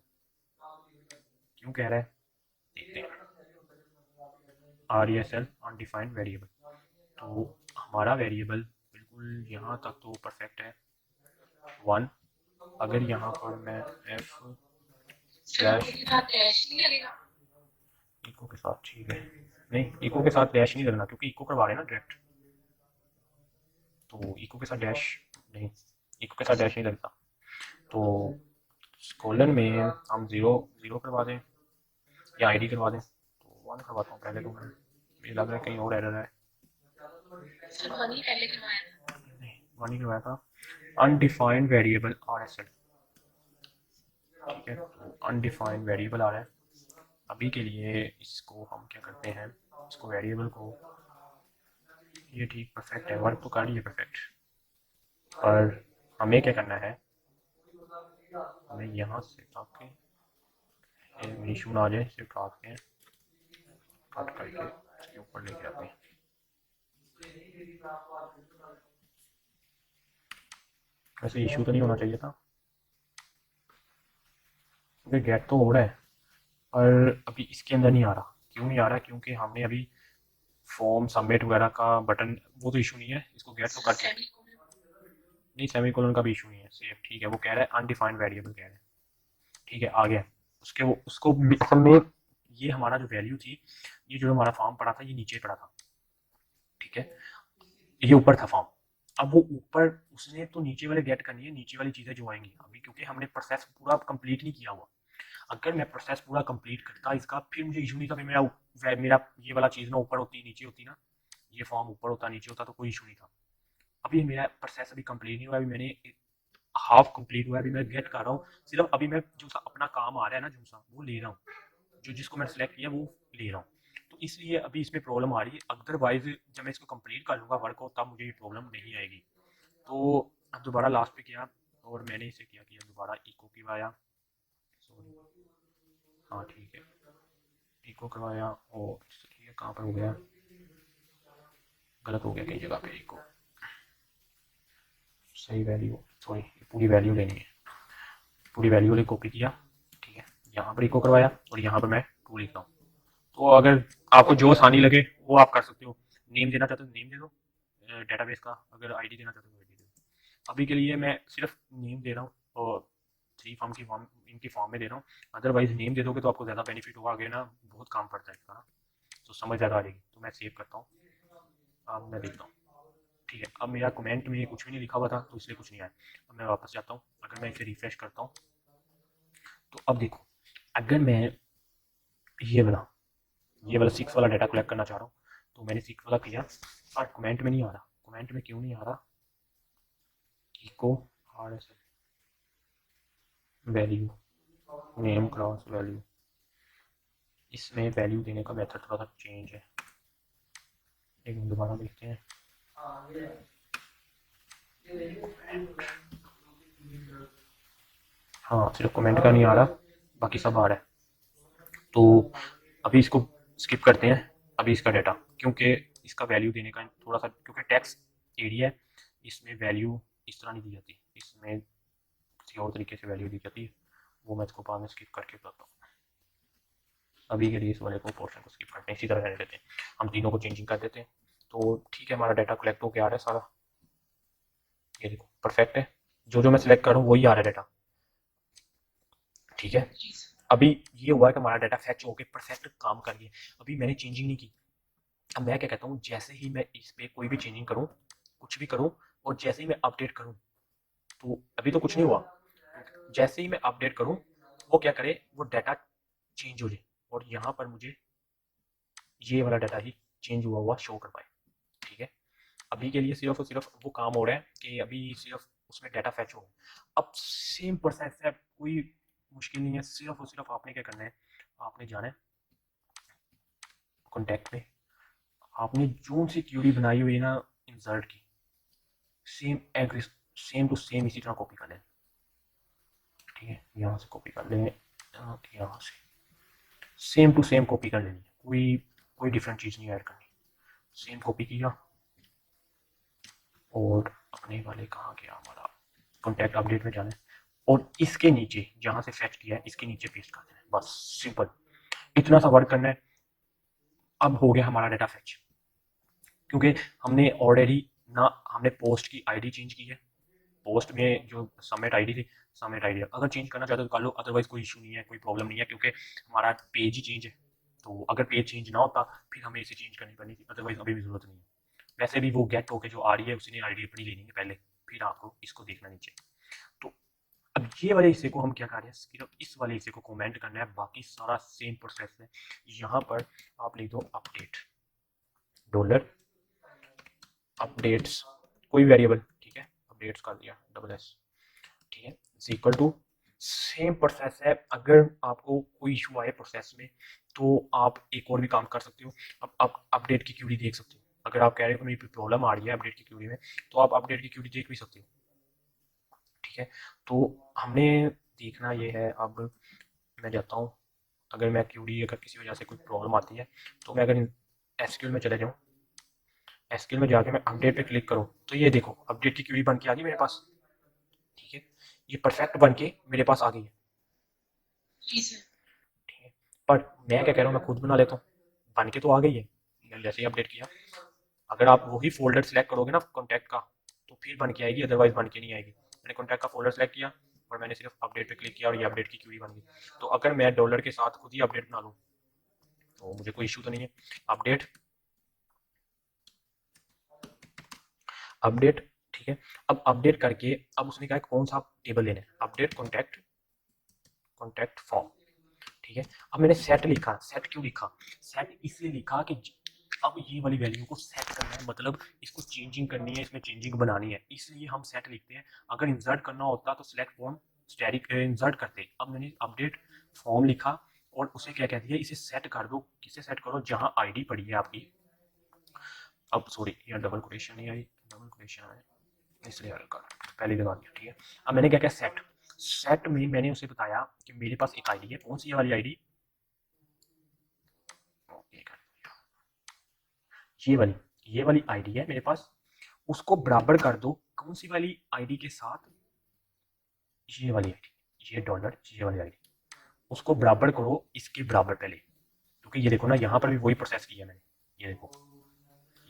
क्यों कह रहा है देखते हैं, RESL अनडिफाइंड वेरिएबल। तो हमारा वेरिएबल बिल्कुल यहाँ तक तो परफेक्ट है 1। अगर यहाँ पर मैं f स्लैश इको के साथ, ठीक है, नहीं इको के साथ डैश नहीं लगना क्योंकि इको करवा रहे हैं ना डायरेक्ट, तो इको के साथ डैश नहीं, इको के साथ डैश नहीं लगता। तो कॉलन में हम 0 करवा दें या आईडी करवा दें, तो 1 करवाता हूँ पहले, तो मुझे लग रहा है कहीं और एरर है,
सर मनी पहले करवाया था,
नहीं 1 ही करवाया था, अनडिफाइंड वेरिएबल RSL। ठीक है, तो अनडिफाइंड वेरिएबल आ रहा है। अभी के लिए इसको हम क्या करते हैं, इसको वेरिएबल को, ये ठीक परफेक्ट है, वर्क तो कर रही है परफेक्ट, पर हमें क्या करना है, हमें यहाँ से ताकि इशू ना आ जाए, सिर्फ आते हैं कट करके इसके ऊपर लेके आते हैं। वैसे इशू तो नहीं होना चाहिए था क्योंकि गेट तो हो रहा है, और अभी इसके अंदर नहीं आ रहा। क्यों नहीं आ रहा, क्योंकि हमने अभी फॉर्म सबमिट वगैरह का बटन, वो तो इशू नहीं है, इसको गेट तो करके, नहीं सेमीकोलन का भी इशू नहीं है, सेफ ठीक है। वो कह रहा है अनडिफाइंड वेरिएबल कह रहा है, ठीक है आ गया। उसके वो उसको असल में ये हमारा जो वैल्यू थी, ये जो हमारा फॉर्म पड़ा था ये नीचे पड़ा था, ठीक है, ये ऊपर था फॉर्म। अब वो ऊपर उसने तो नीचे वाले गेट करनी है, नीचे वाली चीज़ें जो आएंगी अभी, क्योंकि हमने प्रोसेस पूरा कंप्लीट नहीं किया हुआ। अगर मैं प्रोसेस पूरा कंप्लीट करता इसका, फिर मुझे इशू नहीं था, फिर मेरा ये वाला चीज़ ना ऊपर होती नीचे होती ना, ये फॉर्म ऊपर होता नीचे होता तो कोई इशू नहीं था। अभी मेरा प्रोसेस अभी कंप्लीट नहीं हुआ, अभी मैंने हाफ कंप्लीट हुआ है, अभी मैं गेट कर रहा हूँ सिर्फ। अभी मैं जो सा अपना काम आ रहा है ना, जो सा वो ले रहा हूँ, जो जिसको मैंने सेलेक्ट किया वो ले रहा हूँ, तो इसलिए अभी इसमें प्रॉब्लम आ रही है। अदरवाइज जब मैं इसको कंप्लीट कर लूँगा वर्क को, तब मुझे ये प्रॉब्लम नहीं आएगी। तो अब दोबारा लास्ट पे किया और मैंने इसे क्या किया, दोबारा इको करवाया, सॉरी हाँ ठीक है, इको करवाया, और ठीक है कहाँ पर हो गया, गलत हो गया कई जगह पे, इको सही वैल्यू, सॉरी पूरी वैल्यू लेनी है, पूरी वैल्यू ले कॉपी किया, ठीक है, यहाँ पर इको करवाया और यहाँ पर मैं 2 लिख रहा हूँ। तो अगर आपको जो आसानी लगे वो आप कर सकते हो। नेम देना चाहते हो नेम दे दो डेटाबेस का, अगर आईडी देना चाहते हो आईडी दे दो। अभी के लिए मैं सिर्फ नेम दे रहा हूँ और थ्री फॉर्म की फॉर्म इनकी फॉर्म में दे रहा हूँ। अदरवाइज नेम दे दोगे तो आपको ज़्यादा बेनिफिट होगा, आगे ना बहुत काम पड़ता है इसका ना, तो समझ ज़्यादा आ जाएगी। तो मैं सेव करता हूँ, अब मैं देखता हूँ। ठीक है, अब मेरा कमेंट में कुछ भी नहीं लिखा हुआ था तो इसलिए कुछ नहीं आया। अब मैं वापस जाता हूँ, अगर मैं इसे रिफ्रेश करता हूँ तो अब देखो, अगर मैं ये वाला 6 वाला डाटा कलेक्ट करना चाह रहा हूँ तो मैंने 6 वाला किया और कमेंट में नहीं आ रहा। कमेंट में क्यों नहीं आ रहा? Echo R S value name cross value, इसमें वैल्यू देने का मेथड थोड़ा सा चेंज है। एक मिनट दोबारा देखते हैं। हाँ, सिर्फ कमेंट का नहीं आ रहा, बाकी सब आ रहा है। तो अभी इसको स्किप करते हैं, अभी इसका डाटा, क्योंकि इसका वैल्यू देने का थोड़ा सा, क्योंकि टैक्स एरिया है, इसमें वैल्यू इस तरह नहीं दी जाती, इसमें किसी और तरीके से वैल्यू दी जाती है। वो मैं इसको बाद में स्किप करके बताता हूँ। अभी के लिए इस वाले को पोर्शन को स्किप करते हैं, इसी तरह रहने देते हैं, हम तीनों को चेंजिंग कर देते हैं। तो ठीक है, हमारा डाटा कलेक्ट होकर आ रहा है सारा, ये देखो परफेक्ट है, जो जो मैं सिलेक्ट करूँ वही आ रहा है डाटा। ठीक है,
जी सर।
अभी ये हुआ है कि हमारा डाटा फैच होकर परफेक्ट काम कर गया। अभी मैंने चेंजिंग नहीं की। अब मैं क्या कहता हूँ, जैसे ही मैं इस पे कोई भी चेंजिंग करूँ, कुछ भी करूँ, और जैसे ही मैं अपडेट करूँ, तो अभी तो कुछ नहीं हुआ, जैसे ही मैं अपडेट करूँ वो क्या करे, वो डाटा चेंज हो जाए और यहाँ पर मुझे ये वाला डाटा ही चेंज हुआ हुआ शो कर पाए। ठीक है, अभी के लिए सिर्फ और सिर्फ वो काम हो रहा है कि अभी सिर्फ उसमें डाटा फैच हो। अब सेम प्रोसेस है, कोई मुश्किल नहीं है, सिर्फ और सिर्फ आपने क्या करना है, आपने जाना है कॉन्टैक्ट में, आपने जो सी क्यूरी बनाई हुई है ना इंसर्ट की, same agree same to same इसी तरह कॉपी कर लें। ठीक है, यहाँ से कॉपी कर लें, यहाँ से सेम टू सेम कॉपी कर लेनी है, कोई कोई डिफरेंट चीज़ नहीं ऐड करनी। सेम कॉपी किया और अपने वाले कहाँ गया हमारा, कॉन्टैक्ट अपडेट में जाना है और इसके नीचे जहाँ से फैच किया है इसके नीचे पेस्ट कर देना है, बस सिंपल इतना सा वर्क करना है। अब हो गया हमारा डाटा फैच, क्योंकि हमने ऑलरेडी ना हमने पोस्ट की आईडी चेंज की है, पोस्ट में जो सबमिट आईडी थी, सबमिट आईडी अगर चेंज करना चाहते हो तो कर लो, अदरवाइज कोई इशू नहीं है, कोई प्रॉब्लम नहीं है, क्योंकि हमारा पेज ही चेंज है। तो अगर पेज चेंज ना होता फिर हमें इसे चेंज करनी पड़नी थी, अदरवाइज अभी भी जरूरत नहीं है। वैसे भी वो गेट होके जो आ रही है उसी ने आईडी अपनी लेनी है पहले, फिर आपको इसको देखना नीचे। तो अब ये वाले हिस्से को हम क्या कर रहे हैं, सिर्फ इस वाले हिस्से को कमेंट करना है, बाकी सारा सेम प्रोसेस है। यहाँ पर आप लिख दो अपडेट डॉलर अपडेट्स, कोई वेरिएबल, ठीक है, अपडेट्स कर दिया डबल एस, ठीक है, इक्वल टू सेम प्रोसेस है। अगर आपको कोई इशू आए प्रोसेस में तो आप एक और भी काम कर सकते हो, अब आप अपडेट की क्यूरी देख सकते हो। अगर आप कह रहे हो कि मेरी प्रॉब्लम आ रही है अपडेट की क्यूरी में, तो आप अपडेट की क्यूरी देख भी सकते हो। ठीक है, तो हमने देखना ये है। अब मैं जाता हूँ, अगर मैं क्यूरी अगर किसी वजह से कोई प्रॉब्लम आती है तो मैं अगर एसक्यूएल में चले जाऊँ, एसक्यूएल में जाके मैं अपडेट पे क्लिक करूँ तो ये देखो अपडेट की क्यूरी बन के आ गई मेरे पास। ठीक है, ये परफेक्ट बन के मेरे पास आ गई है।
जी सर।
ठीक है, पर मैं क्या कह रहा हूँ, मैं खुद बना लेता हूँ, बन के तो आ गई है, मैंने जैसे ही अपडेट किया। अगर आप वही फोल्डर सेलेक्ट करोगे ना कॉन्टैक्ट का तो फिर बन के आएगी, अदरवाइज बन के नहीं आएगी। मैंने कॉन्टैक्ट का फोल्डर सेलेक्ट किया और मैंने सिर्फ अपडेट पे क्लिक किया और ये अपडेट की क्यूरी बन गई। तो अगर मैं डॉलर के साथ खुद ही अपडेट बना लूँ तो मुझे कोई इशू तो नहीं है। अपडेट अपडेट, ठीक है, अब अपडेट करके अब उसने कहा कौन सा टेबल लेना है, अपडेट कॉन्टैक्ट कॉन्टैक्ट फॉर्म। ठीक है, अब मैंने सेट लिखा, सेट क्यों लिखा, सेट इसलिए लिखा कि अब ये वाली वैल्यू को सेट करना है, मतलब इसको चेंजिंग करनी है, इसमें चेंजिंग बनानी है, इसलिए हम सेट लिखते हैं। अगर इंसर्ट करना होता तो सिलेक्ट फॉर्म स्टैटिक इंसर्ट करते। अब मैंने अपडेट फॉर्म लिखा और उसे क्या कहती है, इसे सेट कर दो। किसे सेट करो, जहां आईडी पड़ी है आपकी। अब सॉरी यहाँ डबल कोटेशन नहीं आई, डबल कोटेशन आए इसलिए पहले लगा दिया। ठीक है, अब मैंने क्या किया, सेट सेट में मैंने उसे बताया कि मेरे पास एक आईडी है, कौन सी वाली आईडी, ये वाली आईडी है मेरे पास, उसको बराबर कर दो कौन सी वाली आईडी के साथ, ये वाली आईडी, ये डॉलर ये वाली आईडी, उसको बराबर करो इसके बराबर पहले। तो क्योंकि ये देखो ना, यहाँ पर भी वही प्रोसेस किया मैंने, ये देखो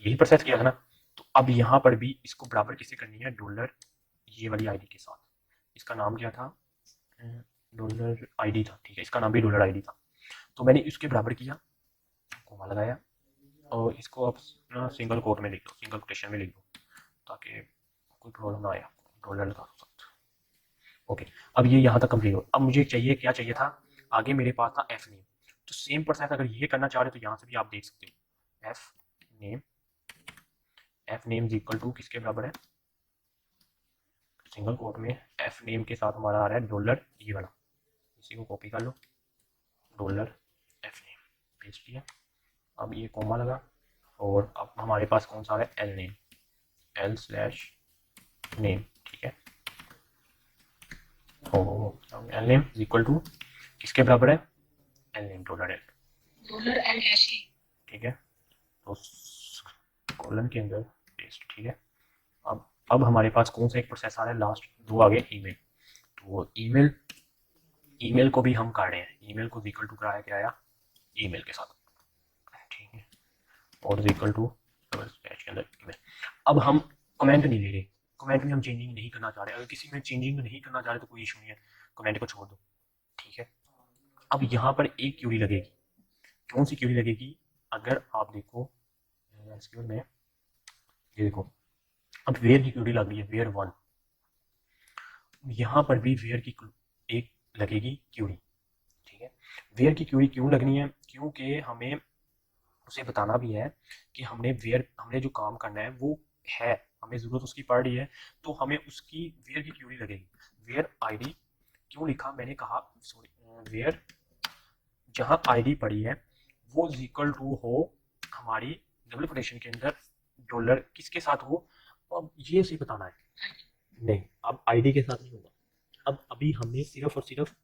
यही प्रोसेस किया था ना। तो अब यहाँ पर भी इसको बराबर किससे करनी है, डॉलर ये वाली आईडी के साथ। इसका नाम क्या था, डॉलर आईडी था, ठीक है, इसका नाम भी डॉलर आईडी था। तो मैंने इसके बराबर किया, कोमा लगाया, और इसको आप ना सिंगल कोट में लिख दो, सिंगल कोटेशन में लिख दो, ताकि कोई प्रॉब्लम ना आए, डॉलर लगा दो साथ। ओके, अब ये यहाँ तक कंप्लीट हो। अब मुझे चाहिए, क्या चाहिए था, आगे मेरे पास था एफ नेम। तो सेम प्रोसेस अगर ये करना चाह रहे हो तो यहाँ से भी आप देख सकते हो, F name is equal to किसके बराबर है, सिंगल कोट में एफ नेम के साथ हमारा आ रहा है डॉलर ये वाला, इसी को कॉपी कर लो, डॉलर एफ नेम पेस्ट किया। अब ये कोमा लगा, और अब हमारे पास कौन सा है, L name, L slash name, ठीक है। L name is equal to किसके बराबर है, L name dollar L,
dollar and hash,
ठीक है। तो कॉलन के अंदर पेस्ट, ठीक है। अब हमारे पास कौन सा एक प्रोसेस आ रहा है, लास्ट दो आगे ईमेल। तो ईमेल को भी हम काट रहे हैं, ईमेल को इक्वल टू कराया क्या आया, ईमेल के साथ, ठीक है, और इक्वल टू के अंदर ईमेल। अब हम कमेंट नहीं ले रहे, कमेंट में हम चेंजिंग नहीं करना चाह रहे। अगर किसी में चेंजिंग नहीं करना चाह रहे तो कोई इशू नहीं है, कमेंट को छोड़ दो, ठीक है। अब यहाँ पर एक क्यूरी लगेगी, कौन सी क्यूरी लगेगी, अगर आप देखो एसक्यूएल में, ये देखो अब वेयर की क्यूरी लग रही है, वेयर वन, यहाँ पर भी वेयर की एक लगेगी क्यूरी, ठीक है। वेयर की क्यूरी क्यों लगनी है, क्योंकि हमें उसे बताना भी है कि हमने जो काम करना है वो है, हमें ज़रूरत उसकी पड़ रही है, तो हमें उसकी वेयर की क्यूरी लगेगी। वेयर आईडी क्यों लिखा, मैंने कहा सॉरी, वेयर जहाँ आईडी पड़ी है वो इक्वल टू हो हमारी डबल कोटेशन के अंदर डॉलर किसके साथ हो, अब ये उसे बताना है। नहीं, अब आईडी के साथ नहीं होगा, अब अभी हमने सिर्फ और सिर्फ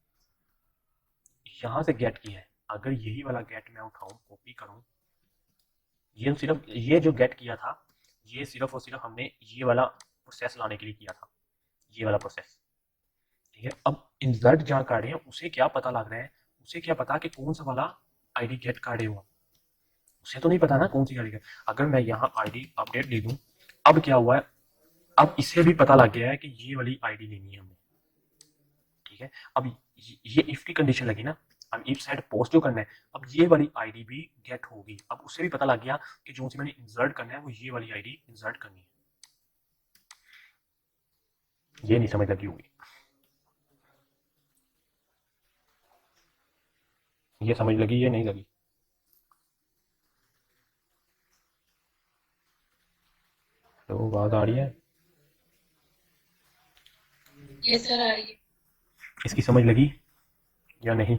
यहाँ से गेट किया है। अगर यही वाला गेट मैं उठाऊं, कॉपी करूं, ये सिर्फ ये जो गेट किया था, ये सिर्फ और सिर्फ हमने ये वाला प्रोसेस लाने के लिए किया था, ये वाला प्रोसेस, ठीक है। अब इंसर्ट जहाँ कर रहे हैं उसे क्या पता लग रहा है, उसे क्या पता कि कौन सा वाला आईडी गेट कर रहे हो, उसे तो नहीं पता ना कौन सी आईडी। अगर मैं यहाँ आईडी अपडेट ले दूं, अब क्या हुआ है, अब इसे भी पता लग गया है कि ये वाली आईडी लेनी है हमें, ठीक है। अब ये इफ की कंडीशन लगी ना, अब इफ साइड पोस्ट जो करना है, अब ये वाली आईडी भी गेट होगी। अब उसे भी पता लग गया कि जो सी मैंने इंसर्ट करना है वो ये वाली आईडी इंसर्ट करनी है। ये नहीं समझ लगी होगी, ये समझ लगी, ये नहीं लगी, तो आवाज आ रही है,
ये सर आ रही है
इसकी समझ लगी या नहीं,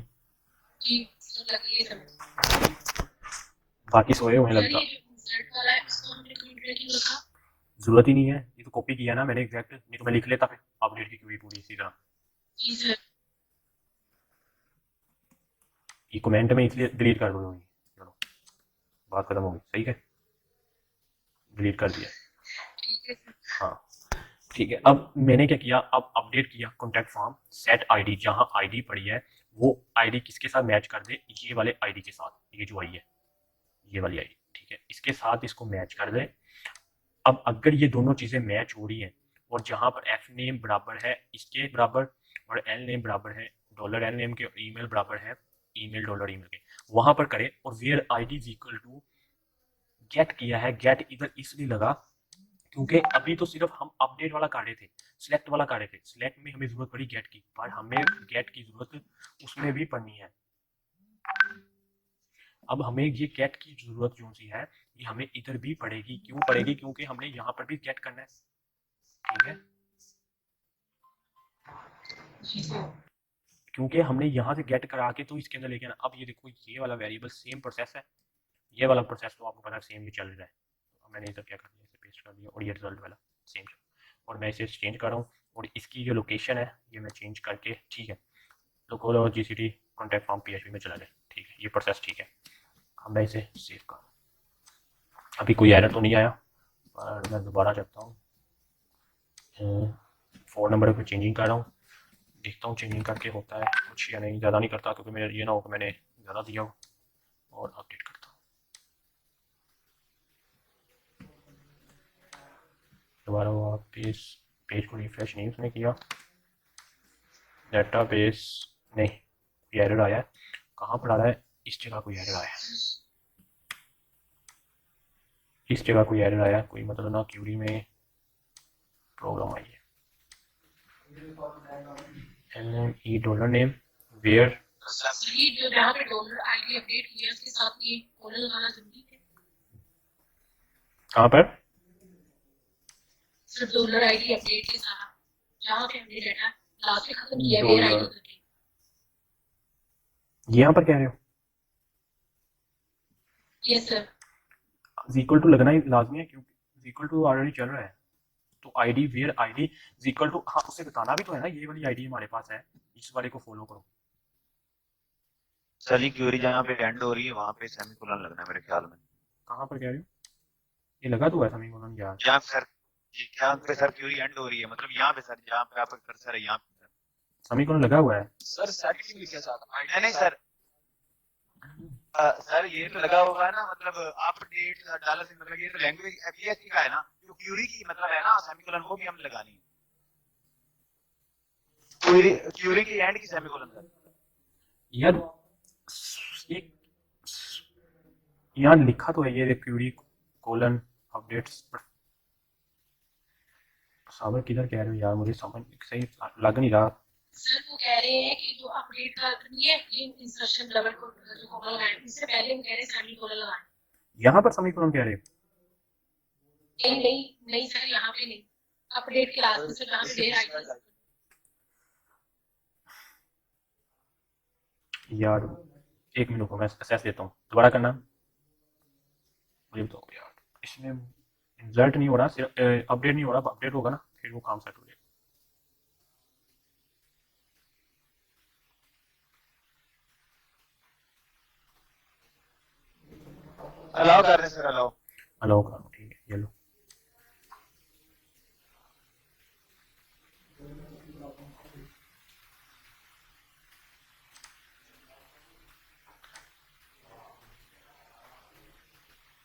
जी सर, लगी है समझ।
बाकी सोए हुए हैं
सर
लगता,
ये जो इंसर्ट वाला है उसको हमने क्यों रखा,
जरूरत ही नहीं है, ये तो कॉपी किया ना मैंने एग्जैक्ट, नहीं तो मैं लिख लेता फिर अपडेट की क्यूरी पूरी इसी तरह।
जी सर।
ये कमेंट में इसलिए डिलीट कर दो, चलो बात खत्म हो गई, सही है, डिलीट कर दिया,
ठीक है सर।
हाँ ठीक है। अब मैंने क्या किया, अब अपडेट किया कॉन्टैक्ट फॉर्म सेट आईडी, जहां आईडी पड़ी है वो आईडी किसके साथ मैच कर दे, ये वाले आईडी के साथ, ये जो आई है ये वाली आईडी, ठीक है, इसके साथ इसको मैच कर दे। अब अगर ये दोनों चीजें मैच हो रही हैं, और जहां पर एफ नेम बराबर है इसके बराबर, और एल नेम बराबर है डॉलर एल नेम के, ईमेल बराबर है ईमेल डॉलर ईमेल के, वहां पर करें। और where ID is equal to get किया है, गेट इधर इसलिए लगा क्योंकि अभी तो सिर्फ हम अपडेट वाला काटे थे, सिलेक्ट वाला काटे थे, सिलेक्ट में हमें जरूरत पड़ी गेट की, पर हमें गेट की जरूरत उसमें भी पड़नी है। अब हमें ये गेट की जरूरत जो सी है ये हमें इधर भी पड़ेगी, क्यों पड़ेगी, क्योंकि हमने यहाँ पर भी गेट करना है, ठीक है,
जी सर।
क्योंकि हमने यहाँ से गेट करा के तो इसके अंदर लेके आना। अब ये देखो ये वाला वेरिएबल सेम प्रोसेस है, ये वाला प्रोसेस तो आपको पता है सेम ही चल रहा है, तो मैंने इधर क्या कर दिया, इसे पेस्ट कर दिया, और ये रिजल्ट वाला सेम, और मैं इसे चेंज कर रहा हूँ, और इसकी जो लोकेशन है ये मैं चेंज करके, ठीक है, लोकल और जीसीटी कॉन्टैक्ट फॉर्म पीएचपी में चला गया, ठीक है, ये प्रोसेस ठीक है। अब मैं इसे सेव कर, अभी कोई एरर तो नहीं आया, पर मैं दोबारा चलता हूँ, 4 नंबर पर चेंजिंग कर रहा हूँ, देखता हूँ चेंजिंग करके होता है कुछ या नहीं, ज़्यादा नहीं करता क्योंकि मेरा ये ना हो कि मैंने ज़्यादा दिया हो, और अपडेट करता हूँ। दोबारा वापस पेज को रिफ्रेश नहीं उसने किया, डेटाबेस नहीं, ये एरर आया है। कहाँ पर आ रहा है? इस जगह कोई एरर आया है, इस जगह कोई एरर आया, कोई मतलब ना क्यूरी में प्रॉब्लम आई है। LME dollar name where,
sir ये जो यहाँ पे डॉलर आईडी अपडेट किया उसके साथ ये कॉलर लगाना जरूरी है।
कहाँ पर?
सर डॉलर आईडी अपडेट के साथ जहाँ पे हमने डाटा लास्ट में खत्म किया वेयर आईडी करके,
यहाँ पर कह रहे हो?
Yes sir.
इक्वल टू लगना ही लाजमी है क्योंकि इक्वल टू ऑलरेडी चल रहा है। तो ID where ID equal to, हाँ उसे बताना भी तो है ना, ये वाली आईडी हमारे पास है, इस वाले को फॉलो करो।
सर ये क्यूरी जहाँ पे एंड हो रही है वहाँ पे सेमीकोलन लगना है मेरे ख्याल में।
कहाँ पर कह रहे हो? ये लगा तो है सेमीकोलन यार।
यहाँ सर, यहाँ पे सर क्यूरी एंड हो रही है, मतलब यहाँ पे सर, जहाँ पे आपका कर्सर है यहाँ पे
सेमीकोलन लगा हुआ है
सर। सेटिंग के साथ नहीं सर, सर ये तो लगा हुआ है ना, मतलब अपडेट डाला से मतलब ये तो लैंग्वेज एपीएससी का है ना, जो क्यूरी की मतलब है ना सेमीकोलन, वो भी हम लगानी है। क्यूरी की एंड की सेमीकोलन सर।
यार एक यहाँ लिखा तो है ये क्यूरी कोलन अपडेट्स, पर साबर किधर कह रहे हो यार, मुझे समझ सही लग नहीं रहा।
सर वो कह रहे हैं कि जो अपडेट का नहीं है ये इंसर्शन डबल को जो कॉलर लगाए इससे पहले हम कह रहे हैं सेमी कॉलर लगाए।
यहाँ पर सेमीकोलन कह रहे हो?
नहीं नहीं नहीं सर यहाँ पे नहीं, अपडेट के लास्ट में सर जहाँ पे वेयर आईडी।
यार एक मिनट को मैं असेस देता हूँ, दोबारा करना मुझे बताओ यार। इसमें इंसर्ट नहीं हो रहा, सिर्फ अपडेट नहीं हो रहा, अपडेट होगा ना फिर वो काम सेट हो जाएगा।
अलाउ कर रहे हैं सर, अलाउ
अलाउ करो, ठीक है, ये लो।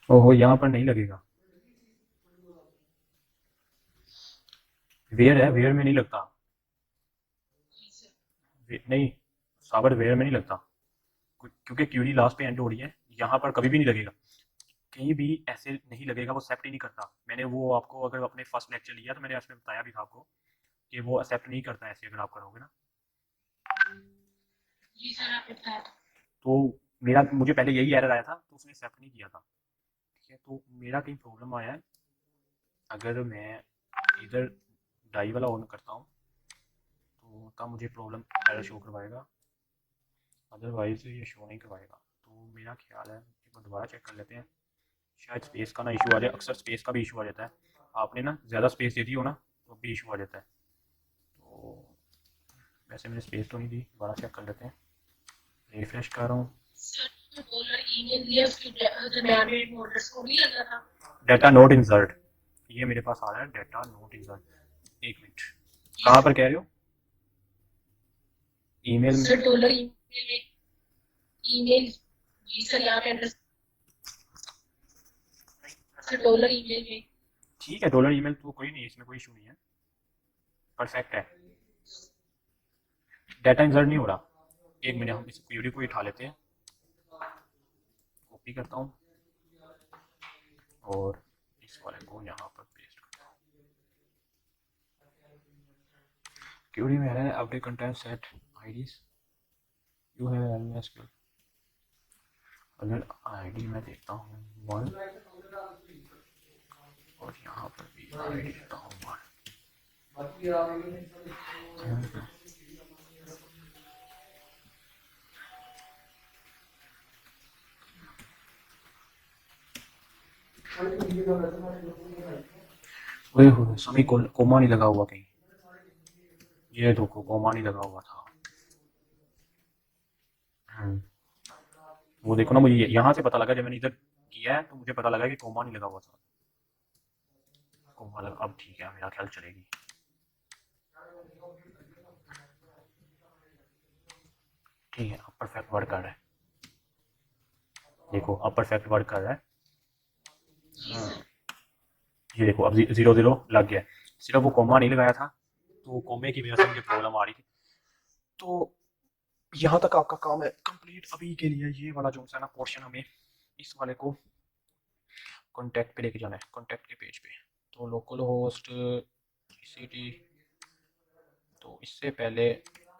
ओहो यहाँ पर नहीं लगेगा, वेयर है, वेयर में नहीं लगता। नहीं साबर वेयर में नहीं लगता क्योंकि क्यूरी लास्ट पे एंड हो रही है, यहाँ पर कभी भी नहीं लगेगा, कहीं भी ऐसे नहीं लगेगा, वो एक्सेप्ट ही नहीं करता। मैंने वो आपको अगर अपने फर्स्ट लेक्चर लिया तो मैंने उसमें बताया भी था आपको कि वो एक्सेप्ट नहीं करता ऐसे अगर आप करोगे ना।
जी सर आपने बताया था।
तो मेरा मुझे पहले यही एरर आया था तो उसने एक्सेप्ट नहीं किया था, ठीक है। तो मेरा कहीं प्रॉब्लम आया है, अगर मैं इधर डाई वाला ऑन करता हूँ तो तब मुझे प्रॉब्लम एरर शो करवाएगा, अदरवाइज ये शो नहीं करवाएगा। तो मेरा ख्याल है एक बार दोबारा चेक कर लेते हैं, शायद स्पेस का ना इशू आ जाए, अक्सर स्पेस का भी इशू आ जाता है, आपने ना ज़्यादा स्पेस दे दी हो ना तो भी इशू आ जाता है। तो वैसे मैंने स्पेस तो नहीं दी, दोबारा चेक कर लेते हैं, रिफ्रेश कर रहा हूँ।
सर जो डॉलर ईमेल दिया उसके दरमियान में बॉर्डर्स को नहीं लगा था।
डाटा नोट इंसर्ट, ये मेरे पास आ रहा है डाटा नोट इंसर्ट। एक मिनट, कहाँ पर कह रहे हो? ईमेल में?
सर डॉलर ईमेल में, ईमेल जी सर यहाँ पे एड्रेस सर डॉलर ईमेल में।
ठीक है, डॉलर ईमेल तो कोई नहीं, इसमें कोई इशू नहीं है, परफेक्ट है। डाटा इंसर्ट नहीं हो रहा, एक मिनट हम इस क्वेरी को उठा लेते हैं, कॉपी करता हूँ और इस वाले को यहाँ पर पेस्ट करता हूँ। क्वेरी में है update content set IDs, you have LMS skill. अगर आईडी मैं देता हूँ 1 और यहाँ पर भी आईडी देता हूँ 1। ओए हो समी कोमा नहीं लगा हुआ कहीं, ये देखो कोमा नहीं लगा हुआ था। वो देखो ना, मुझे यहाँ से पता लगा जब मैंने इधर किया है तो मुझे पता लगा कि कोमा नहीं लगा हुआ था, कोमा लगा। अब ठीक है, मेरा ख्याल चलेगी। ठीक है, अब परफेक्ट वर्क कर रहा है। देखो अब परफेक्ट वर्क कर रहा है।
जी सर।
ये देखो अब 0 0 लग गया है। सिर्फ वो कॉमा नहीं लगाया था, तो कॉमे की वजह से मुझे प्रॉब्लम आ रही थी। तो यहाँ तक आपका काम है कंप्लीट अभी के लिए। ये वाला जो सा ना पोर्शन हमें इस वाले को कॉन्टैक्ट पे लेके जाना है, कॉन्टैक्ट के पेज पे। तो लोकल होस्ट टीसीटी, तो इससे पहले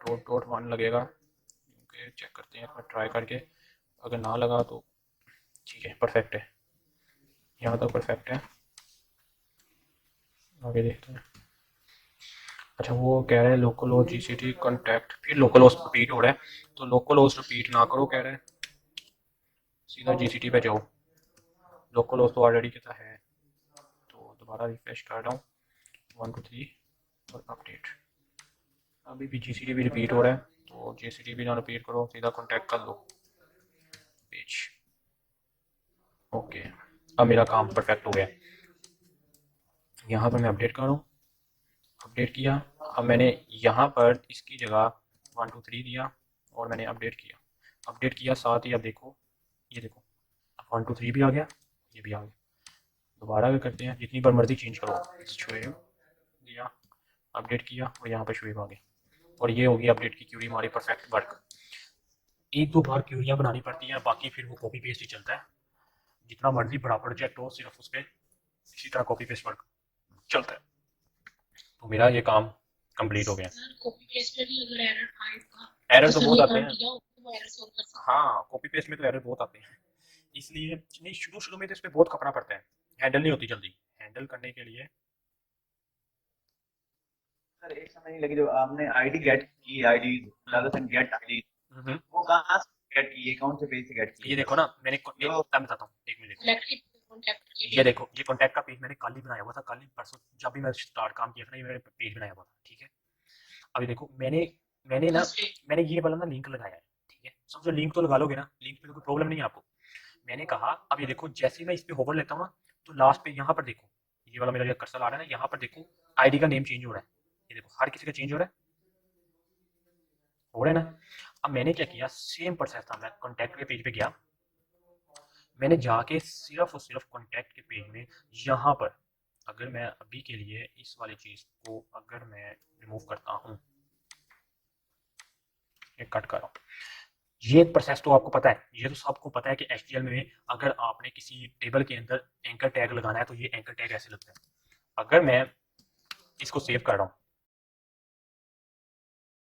.1 लगेगा, चेक करते हैं एक बार ट्राई करके। अगर ना लगा तो ठीक है, परफेक्ट है, यहाँ तक परफेक्ट है। आगे देखते हैं। अच्छा वो कह रहे हैं लोकल होस्ट जीसीटी कॉन्टैक्ट, फिर लोकल होस्ट रिपीट हो रहा है, तो लोकल होस्ट रिपीट ना करो कह रहे हैं, सीधा जीसीटी पे जाओ। लोकल होस्ट तो ऑलरेडी कितना है, तो दोबारा रिफ्रेश कर रहा हूँ 1 2 3 और अपडेट। अभी भी जीसीटी भी रिपीट हो रहा है, तो जीसीटी भी ना रिपीट करो, सीधा कॉन्टैक्ट कर लो पेज। ओके, अब मेरा काम परफेक्ट हो गया। यहाँ पर मैं अपडेट कर रहा हूँ, अपडेट किया। अब मैंने यहाँ पर इसकी जगह 1 2 3 दिया और मैंने अपडेट किया। अपडेट किया साथ ही अब देखो, ये देखो 1 2 3 भी आ गया, ये भी आ गया। दोबारा भी करते हैं, जितनी बार मर्जी चेंज करो। शुएब दिया, अपडेट किया और यहाँ पर शुएब आ गया। और ये होगी अपडेट की क्यूरी हमारी परफेक्ट वर्क। एक दो बार क्यूरियाँ बनानी पड़ती हैं, बाकी फिर वो कॉपी पेस्ट ही चलता है। जितना मर्जी बड़ा प्रोजेक्ट हो, सिर्फ उस पर इसी तरह कॉपी पेस्ट वर्क चलता है। तो मेरा ये काम कंप्लीट हो गया।
सर कॉपी पेस्ट में भी अगर एरर आएगा,
एरर तो बहुत आते
सर
हैं।
किया वो एरर सॉल्व कर सकते हैं।
हाँ, कॉपी पेस्ट में तो एरर बहुत आते हैं, इसलिए नहीं, शुरू शुरू में तो इस पर बहुत खपना पड़ता है, हैंडल नहीं होती जल्दी। हैंडल करने के लिए
सर एक समय नहीं लगी, जो आपने आईडी गेट की, ID rather than get ID,
हम्म,
वो कहाँ से गेट की है, कौन से पेज से गेट की
ये
है?
देखो ना, मैंने
जो
मैं बताता हूँ, एक मिनट।
सेलेक्ट की कॉन्टैक्ट की
ये देखो, ये कॉन्टैक्ट का पेज मैंने कल ही बनाया हुआ था, कल ही परसों जब भी मैं स्टार्ट काम किया था ना, ये मैंने पेज बनाया हुआ था, ठीक है। अभी देखो मैंने मैंने ना
फर्स्ट पेज।
मैंने ये वाला ना लिंक लगाया है, ठीक है। समझो लिंक तो लगा लोगे ना, लिंक पे तो कोई प्रॉब्लम नहीं है आपको। मैंने कहा अब ये देखो, जैसे ही मैं इस पे होवर लेता हूँ ना, तो लास्ट पे यहाँ पर देखो, ये वाला मेरा जो कर्सर आ रहा है ना, यहाँ पर देखो आईडी का नेम चेंज हो रहा है। ये देखो हर किसी का चेंज हो रहा है ना। अब मैंने क्या किया, सेम प्रोसेस था, मैं कॉन्टैक्ट के पेज पे गया, मैंने जाके सिर्फ और सिर्फ कॉन्टैक्ट के पेज में यहाँ पर, अगर मैं अभी के लिए इस वाली चीज़ को अगर मैं रिमूव करता हूँ, ये कट कर रहा हूँ, ये एक प्रोसेस तो आपको पता है, ये तो सबको पता है कि एचटीएमएल में अगर आपने किसी टेबल के अंदर एंकर टैग लगाना है तो ये एंकर टैग ऐसे लगता है। अगर मैं इसको सेव कर रहा हूँ,